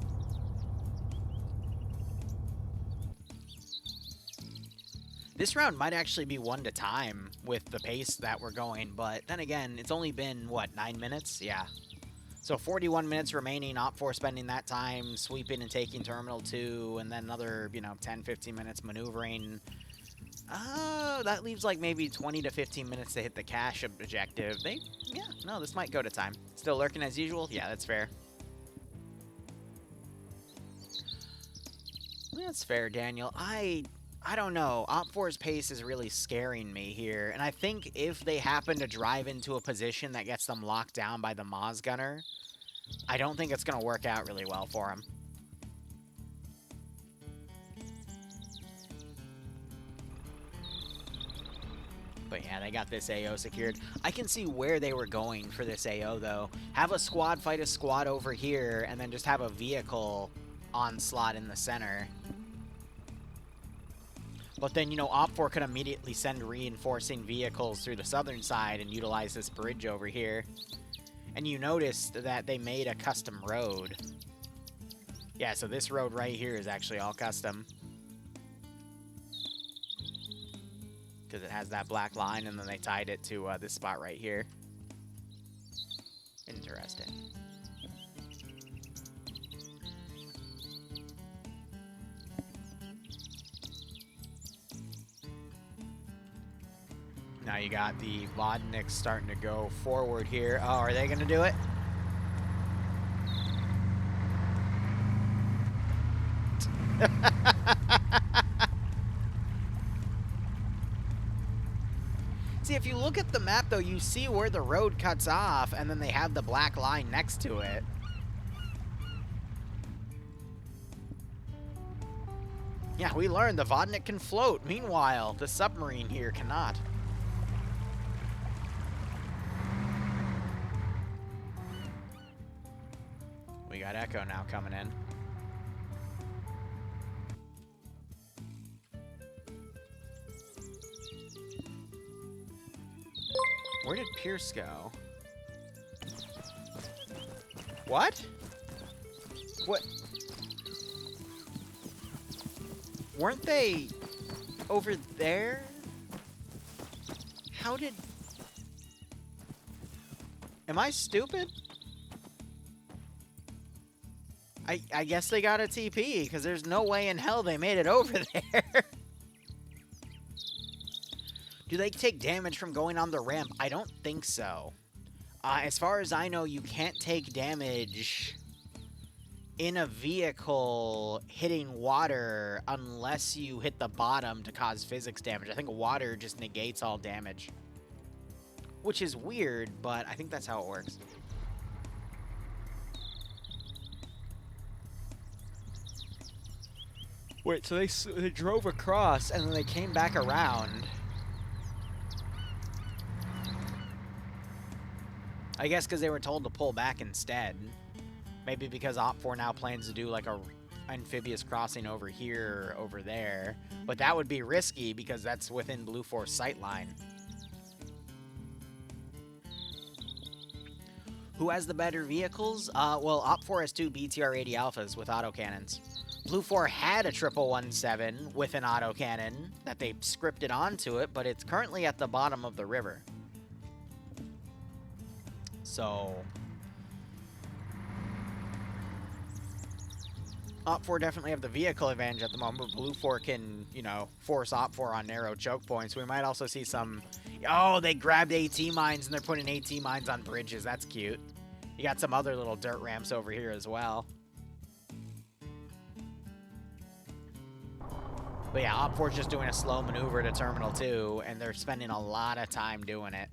This round might actually be one to time with the pace that we're going, but then again, it's only been, what, 9 minutes? Yeah. So 41 minutes remaining, Op4 spending that time sweeping and taking Terminal 2, and then another, 10, 15 minutes maneuvering. That leaves like maybe 20 to 15 minutes to hit the cash objective. This might go to time. Still lurking as usual? Yeah, that's fair. That's fair, Daniel. I don't know. Op4's pace is really scaring me here. And I think if they happen to drive into a position that gets them locked down by the Moz Gunner, I don't think it's going to work out really well for them. But yeah, they got this AO secured. I can see where they were going for this AO, though. Have a squad fight a squad over here, and then just have a vehicle onslaught in the center. But then, Op4 could immediately send reinforcing vehicles through the southern side and utilize this bridge over here. And you noticed that they made a custom road. Yeah, so this road right here is actually all custom. Because it has that black line, and then they tied it to this spot right here. Interesting. Now you got the Vodniks starting to go forward here. Oh, are they going to do it? See, if you look at the map, though, you see where the road cuts off, and then they have the black line next to it. Yeah, we learned the Vodnik can float. Meanwhile, the submarine here cannot. We got Echo now coming in. Where did Pierce go? What? What? Weren't they over there? How did... Am I stupid? I guess they got a TP, because there's no way in hell they made it over there. Do they take damage from going on the ramp? I don't think so. As far as I know, you can't take damage in a vehicle hitting water unless you hit the bottom to cause physics damage. I think water just negates all damage. Which is weird, but I think that's how it works. Wait, so they drove across and then they came back around. I guess because they were told to pull back instead. Maybe because Op4 now plans to do like a amphibious crossing over here or over there. But that would be risky because that's within Blue 4's sightline. Who has the better vehicles? Well, Op4 has two BTR-80 Alphas with autocannons. Blue 4 had a 1117 with an autocannon that they scripted onto it, but it's currently at the bottom of the river. So... Op 4 definitely have the vehicle advantage at the moment, but Blue 4 can, you know, force Op 4 on narrow choke points. We might also see some... Oh, they grabbed AT mines and they're putting AT mines on bridges. That's cute. You got some other little dirt ramps over here as well. But yeah, Op 4's just doing a slow maneuver to Terminal 2, and they're spending a lot of time doing it.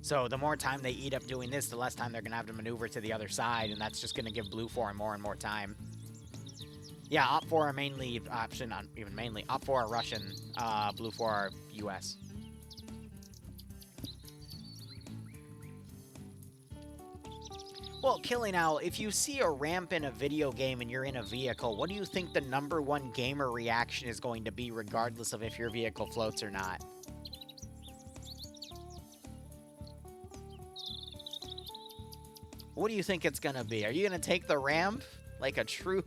So the more time they eat up doing this, the less time they're going to have to maneuver to the other side, and that's just going to give Blue 4 more and more time. Yeah, Op 4 are mainly, not even mainly, Op 4 are Russian, Blue 4 are US. Well, Killing Owl, if you see a ramp in a video game and you're in a vehicle, what do you think the #1 gamer reaction is going to be regardless of if your vehicle floats or not? What do you think it's gonna be? Are you gonna take the ramp like a true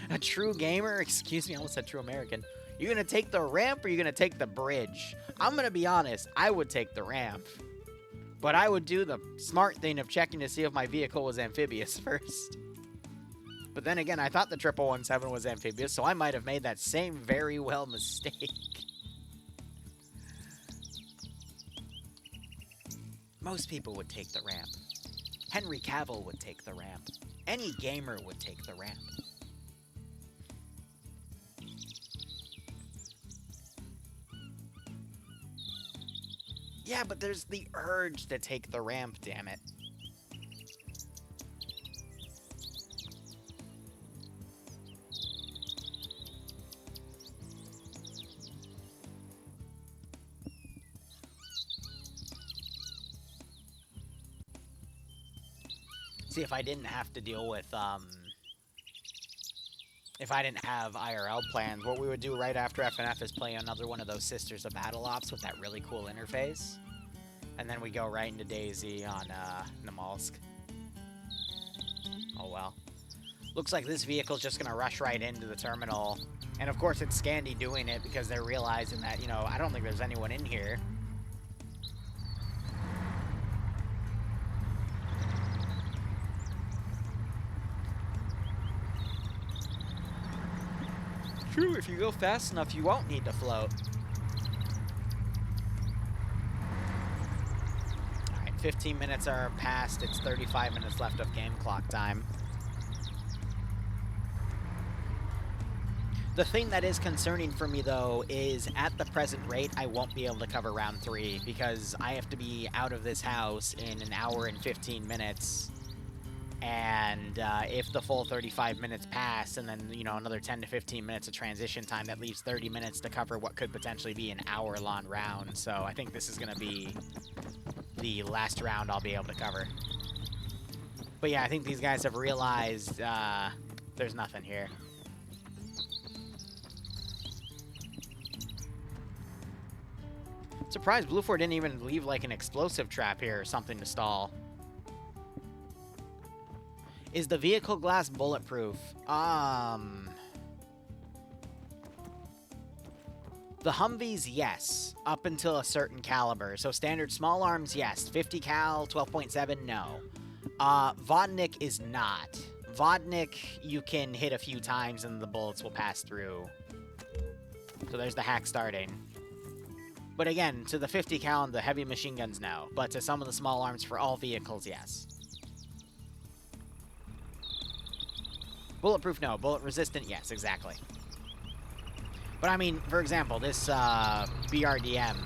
a true gamer? Excuse me, I almost said true American. You gonna take the ramp or you gonna take the bridge? I'm gonna be honest, I would take the ramp. But I would do the smart thing of checking to see if my vehicle was amphibious first. But then again, I thought the 117 was amphibious, so I might have made that same very well mistake. Most people would take the ramp. Henry Cavill would take the ramp. Any gamer would take the ramp. Yeah, but there's the urge to take the ramp, damn it. See, if I didn't have to deal with, if I didn't have IRL plans, what we would do right after FNF is play another one of those Sisters of Battle Ops with that really cool interface. And then we go right into DayZ on Namalsk. Oh well. Looks like this vehicle's just gonna rush right into the terminal. And of course it's Scandi doing it because they're realizing that, you know, I don't think there's anyone in here. True, if you go fast enough, you won't need to float. Alright, 15 minutes are past. It's 35 minutes left of game clock time. The thing that is concerning for me, though, is at the present rate, I won't be able to cover round 3 because I have to be out of this house in an hour and 15 minutes. And if the full 35 minutes pass and then, you know, another 10 to 15 minutes of transition time, that leaves 30 minutes to cover what could potentially be an hour-long round. So I think this is going to be the last round I'll be able to cover. But yeah, I think these guys have realized there's nothing here. Surprised Blue 4 didn't even leave like an explosive trap here or something to stall. Is the vehicle glass bulletproof? The Humvees, yes, up until a certain caliber. So standard small arms, yes. 50 cal, 12.7, no. Vodnik is not. Vodnik, you can hit a few times and the bullets will pass through. So there's the hack starting. But again, to the 50 cal and the heavy machine guns, no. But to some of the small arms for all vehicles, yes. Bulletproof, no. Bullet resistant, yes, exactly. But I mean, for example, this BRDM,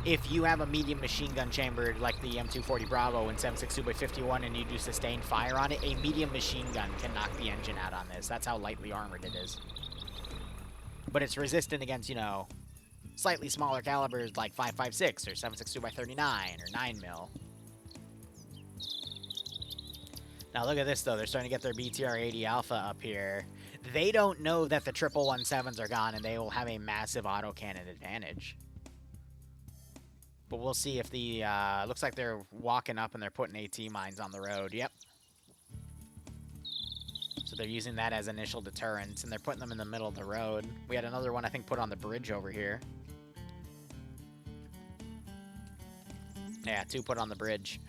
if you have a medium machine gun chambered like the M240 Bravo in 7.62x51 and you do sustained fire on it, a medium machine gun can knock the engine out on this. That's how lightly armored it is. But it's resistant against, you know, slightly smaller calibers like 5.56 or 7.62x39 or 9mm. Now look at this, though. They're starting to get their BTR-80 Alpha up here. They don't know that the 117s are gone, and they will have a massive autocannon advantage. But we'll see if the... looks like they're walking up and they're putting AT mines on the road. Yep. So they're using that as initial deterrence, and they're putting them in the middle of the road. We had another one, I think, put on the bridge over here. Yeah, 2 put on the bridge.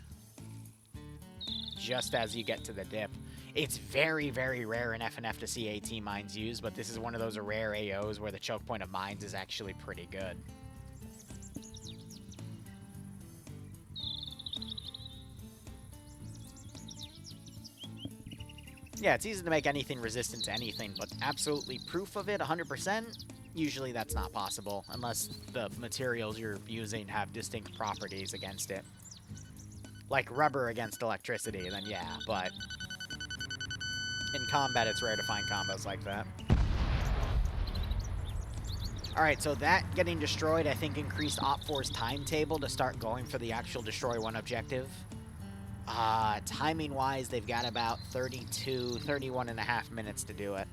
Just as you get to the dip. It's very, very rare in FNF to see AT mines used, but this is one of those rare AOs where the choke point of mines is actually pretty good. Yeah, it's easy to make anything resistant to anything, but absolutely proof of it 100%? Usually that's not possible, unless the materials you're using have distinct properties against it. Like rubber against electricity, then yeah, but in combat it's rare to find combos like that. Alright, so that getting destroyed, I think, increased Op4's timetable to start going for the actual Destroy 1 objective. Timing-wise, they've got about 31 and a half minutes to do it.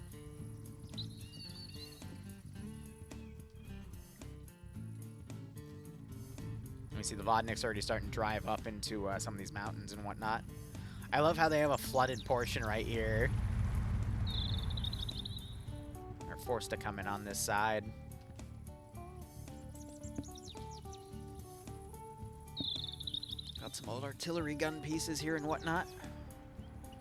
Let me see, the Vodnik's already starting to drive up into some of these mountains and whatnot. I love how they have a flooded portion right here. They're forced to come in on this side. Got some old artillery gun pieces here and whatnot.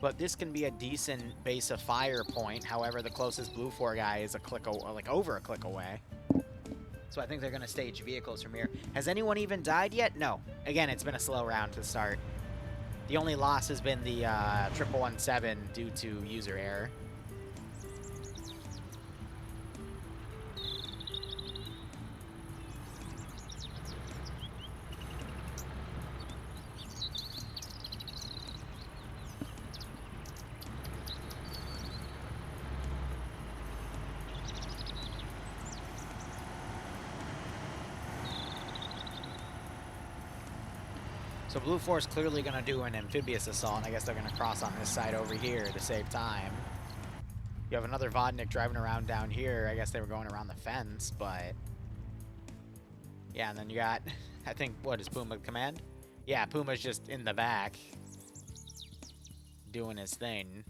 But this can be a decent base of fire point. However, the closest Blue 4 guy is a click, like over a click away. So I think they're going to stage vehicles from here. Has anyone even died yet? No. Again, it's been a slow round to start. The only loss has been the 1117 due to user error. So Blue 4 is clearly going to do an amphibious assault. I guess they're going to cross on this side over here to save time. You have another Vodnik driving around down here. I guess they were going around the fence, but... yeah, and then you got... I think, what, is Puma command? Yeah, Puma's just in the back. Doing his thing.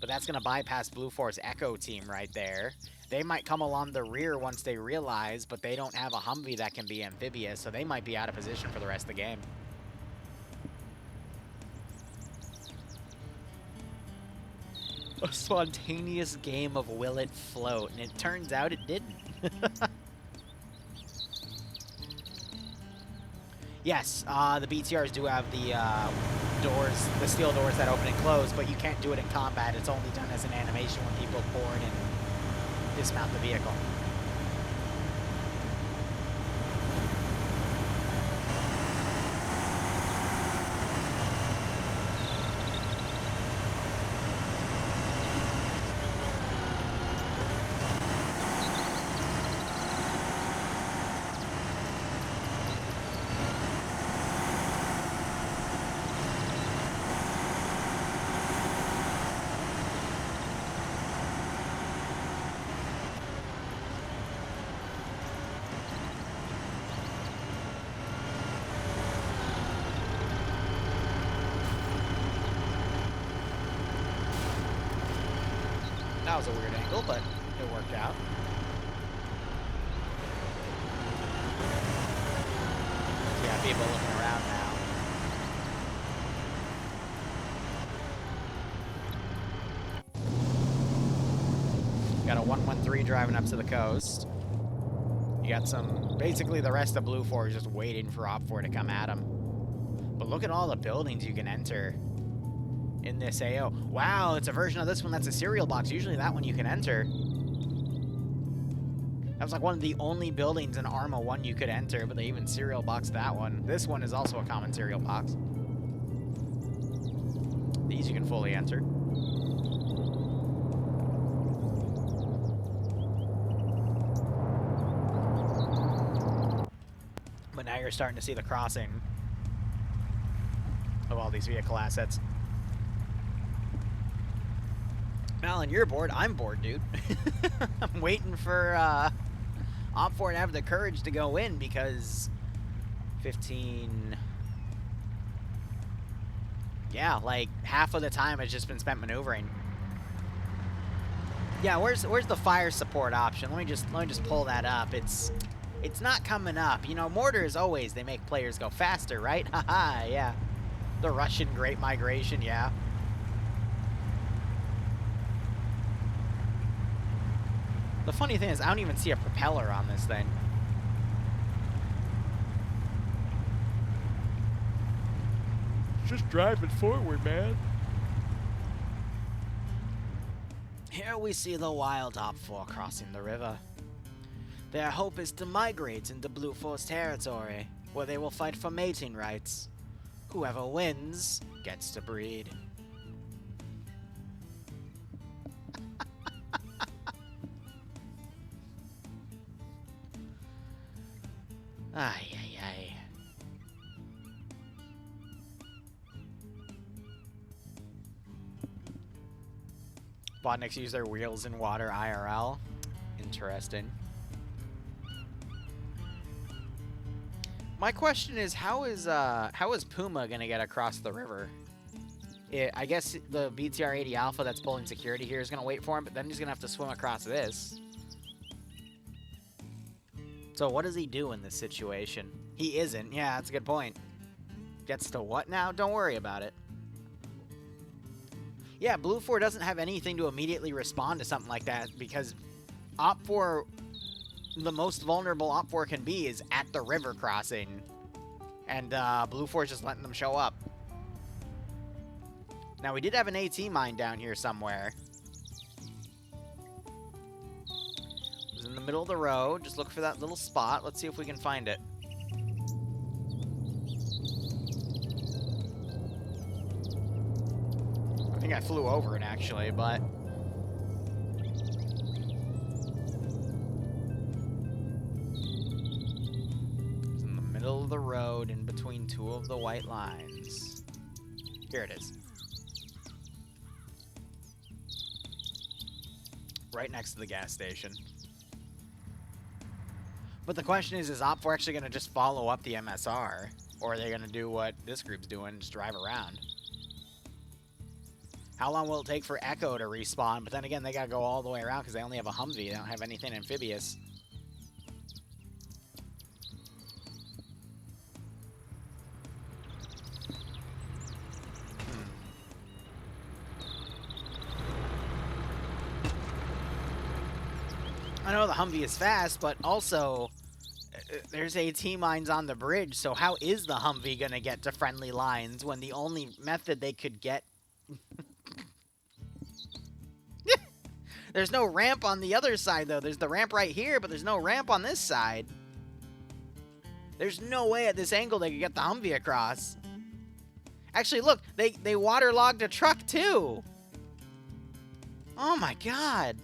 But that's going to bypass Blue 4's Echo team right there. They might come along the rear once they realize, but they don't have a Humvee that can be amphibious, so they might be out of position for the rest of the game. A spontaneous game of will it float, and it turns out it didn't. Yes, the BTRs do have the doors, the steel doors that open and close, but you can't do it in combat. It's only done as an animation when people board and dismount the vehicle. That was a weird angle, but it worked out. Yeah, people looking around now. You got a 113 driving up to the coast. You got some, basically the rest of Blue 4 is just waiting for Op 4 to come at them. But look at all the buildings you can enter in this AO. Wow, it's a version of this one that's a cereal box. Usually that one you can enter. That was like one of the only buildings in Arma 1 you could enter, but they even cereal boxed that one. This one is also a common cereal box. These you can fully enter. But now you're starting to see the crossing of all these vehicle assets. Alan, you're bored. I'm bored, dude. I'm waiting for Op 4 to have the courage to go in because 15... yeah, like half of the time has just been spent maneuvering. Yeah, where's the fire support option? Let me just pull that up. It's not coming up. You know, mortars always they make players go faster, right? Haha, yeah. The Russian Great Migration, yeah. The funny thing is, I don't even see a propeller on this thing. Just driving forward, man. Here we see the wild Op4 crossing the river. Their hope is to migrate into Blue Force territory, where they will fight for mating rights. Whoever wins gets to breed. Ay, ay, ay. Botniks use their wheels in water IRL. Interesting. My question is, how is Puma gonna get across the river? I guess the BTR-80 Alpha that's pulling security here is gonna wait for him, but then he's gonna have to swim across this. So what does he do in this situation? He isn't. Yeah, that's a good point. Gets to what now? Don't worry about it. Yeah, Blue 4 doesn't have anything to immediately respond to something like that because Op 4, the most vulnerable Op 4 can be is at the river crossing. And Blue 4 is just letting them show up. Now, we did have an AT mine down here somewhere. It was in the middle of the road. Just look for that little spot. Let's see if we can find it. I think I flew over it, actually, but... It's in the middle of the road, in between two of the white lines. Here it is. Right next to the gas station. But the question is Op4 actually going to just follow up the MSR? Or are they going to do what this group's doing, just drive around? How long will it take for Echo to respawn? But then again, they got to go all the way around because they only have a Humvee. They don't have anything amphibious. I know the Humvee is fast, but also there's AT mines on the bridge, so how is the Humvee going to get to friendly lines when the only method they could get... There's no ramp on the other side, though. There's the ramp right here, but there's no ramp on this side. There's no way at this angle they could get the Humvee across. Actually, look, they waterlogged a truck, too. Oh, my God.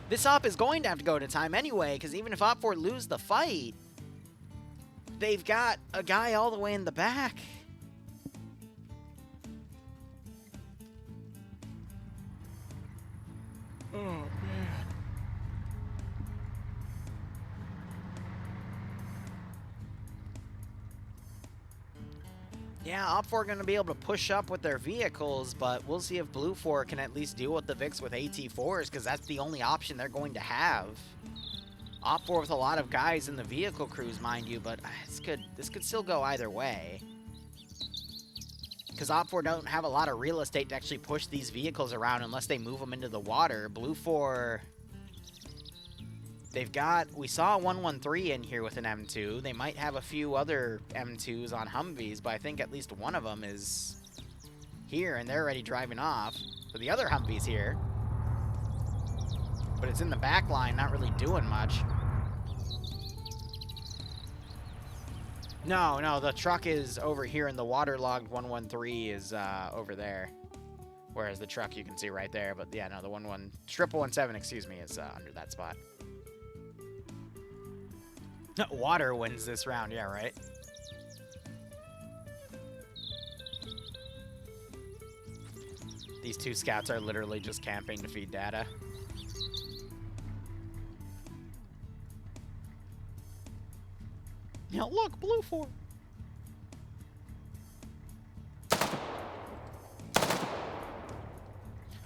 This Op is going to have to go to time anyway, because even if Op4 lose the fight, they've got a guy all the way in the back. Oh, man. Yeah, Op4 are going to be able to push up with their vehicles, but we'll see if Blue 4 can at least deal with the Vix with AT4s, because that's the only option they're going to have. Op4 with a lot of guys in the vehicle crews, mind you, but this could still go either way. Because Op4 don't have a lot of real estate to actually push these vehicles around unless they move them into the water. Blue 4... They've got... We saw a 113 in here with an M2. They might have a few other M2s on Humvees, but I think at least one of them is here, and they're already driving off. So the other Humvee's here. But it's in the back line, not really doing much. No, the truck is over here, and the waterlogged 113 is over there. Whereas the truck you can see right there. But yeah, no, the 117, excuse me, is under that spot. Water wins this round, yeah, right? These two scouts are literally just camping to feed data. Now look, Blue 4.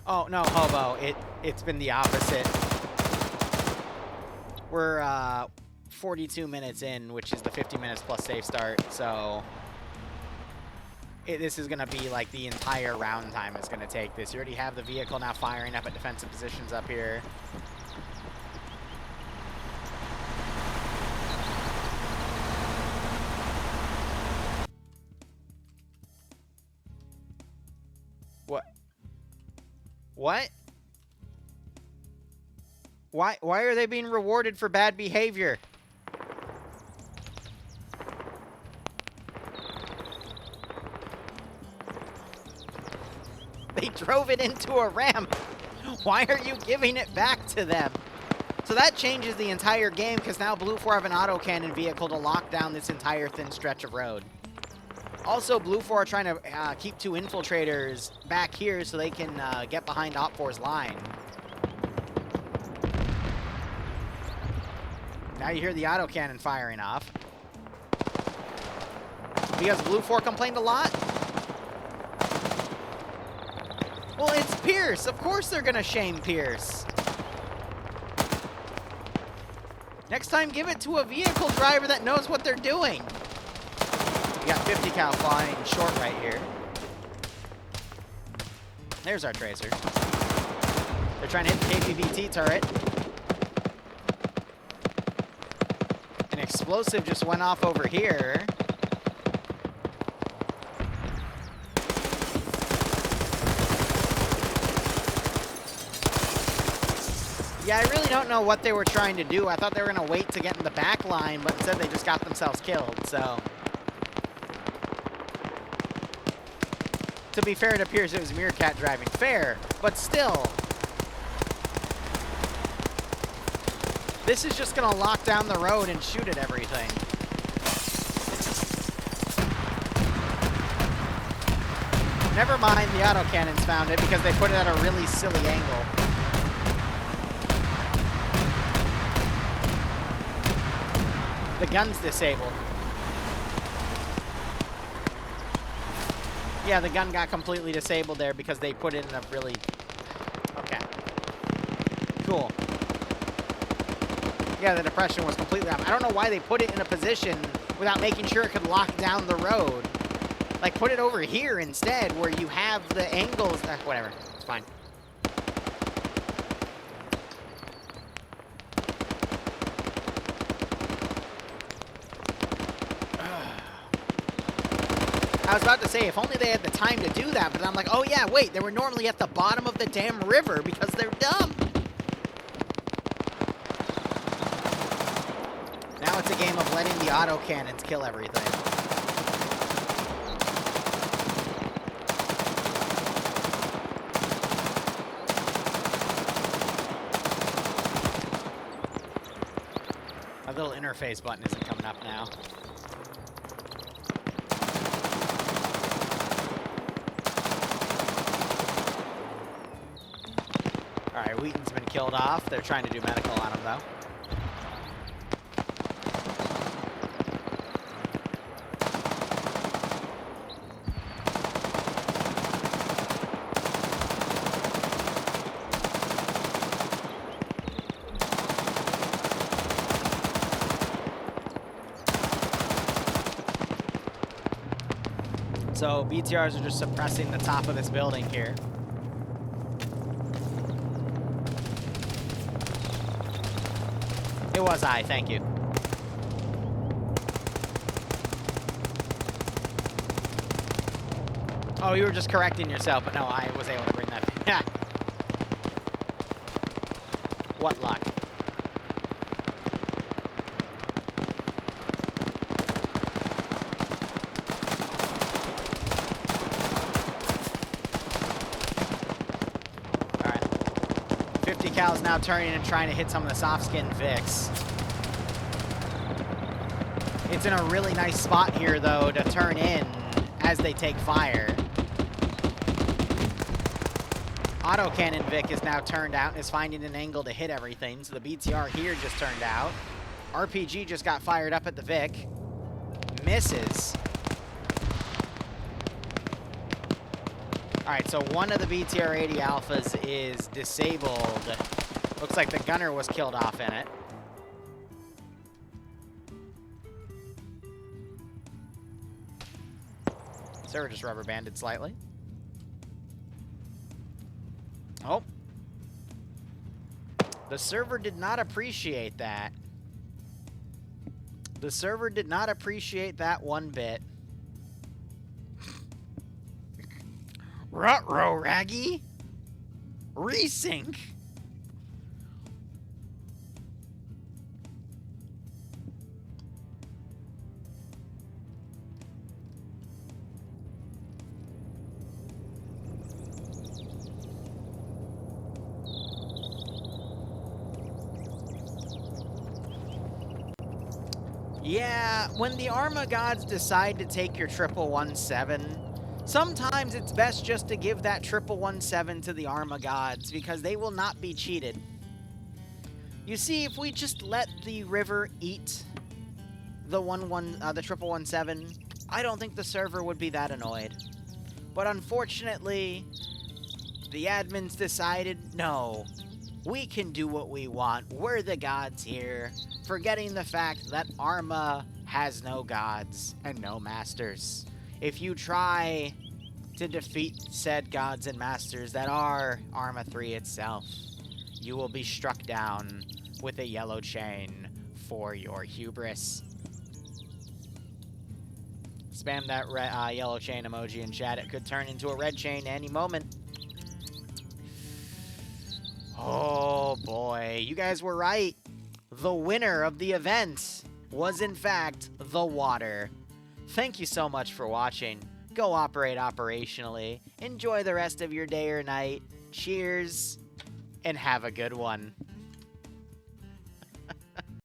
Oh, no, Hobo, it's been the opposite. We're, 42 minutes in, which is the 50 minutes plus safe start, so this is going to be like the entire round time is going to take this. You already have the vehicle now firing up at defensive positions up here. What? Why are they being rewarded for bad behavior? They drove it into a ramp. Why are you giving it back to them? So that changes the entire game because now Blue 4 have an autocannon vehicle to lock down this entire thin stretch of road. Also, Blue 4 are trying to keep 2 infiltrators back here so they can get behind Op 4's line. Now you hear the autocannon firing off. Because Blue 4 complained a lot? Well, it's Pierce. Of course they're going to shame Pierce. Next time, give it to a vehicle driver that knows what they're doing. We got 50 cal flying short right here. There's our tracer. They're trying to hit the KPVT turret. An explosive just went off over here. Yeah, I really don't know what they were trying to do. I thought they were going to wait to get in the back line, but instead they just got themselves killed, so. To be fair, it appears it was Meerkat driving. Fair, but still. This is just going to lock down the road and shoot at everything. Never mind, the autocannons found it because they put it at a really silly angle. The gun's disabled. Yeah, the gun got completely disabled there because they put it in a really... Okay. Cool. Yeah, the depression was completely off. I don't know why they put it in a position without making sure it could lock down the road. Like, put it over here instead where you have the angles... whatever. It's fine. I was about to say, if only they had the time to do that, but I'm like, oh yeah, wait, they were normally at the bottom of the damn river because they're dumb. Now it's a game of letting the autocannons kill everything. My little interface button isn't coming up now. Alright, Wheaton's been killed off. They're trying to do medical on him, though. So BTRs are just suppressing the top of this building here. It was I, thank you. Oh, you were just correcting yourself, but no, I was able to bring that. Yeah. What luck. Alright. 50 cal is now turning and trying to hit some of the soft skin Vics. It's in a really nice spot here, though, to turn in as they take fire. Autocannon Vic is now turned out and is finding an angle to hit everything. So the BTR here just turned out. RPG just got fired up at the Vic. Misses. Alright, so one of the BTR 80 Alphas is disabled. Looks like the gunner was killed off in it. Server just rubber banded slightly. Oh. The server did not appreciate that. The server did not appreciate that one bit. Ruh-roh, Raggy! Resync! Yeah, when the Arma gods decide to take your 1117, sometimes it's best just to give that 1117 to the Arma gods, because they will not be cheated. You see, if we just let the river eat the 1117, I don't think the server would be that annoyed. But unfortunately, the admins decided, no, we can do what we want. We're the gods here, forgetting the fact that Arma has no gods and no masters. If you try to defeat said gods and masters that are Arma 3 itself, you will be struck down with a yellow chain for your hubris. Spam that yellow chain emoji in chat. It could turn into a red chain any moment. Oh boy, you guys were right. The winner of the event was in fact the water. Thank you so much for watching. Go operate operationally. Enjoy the rest of your day or night. Cheers, and have a good one.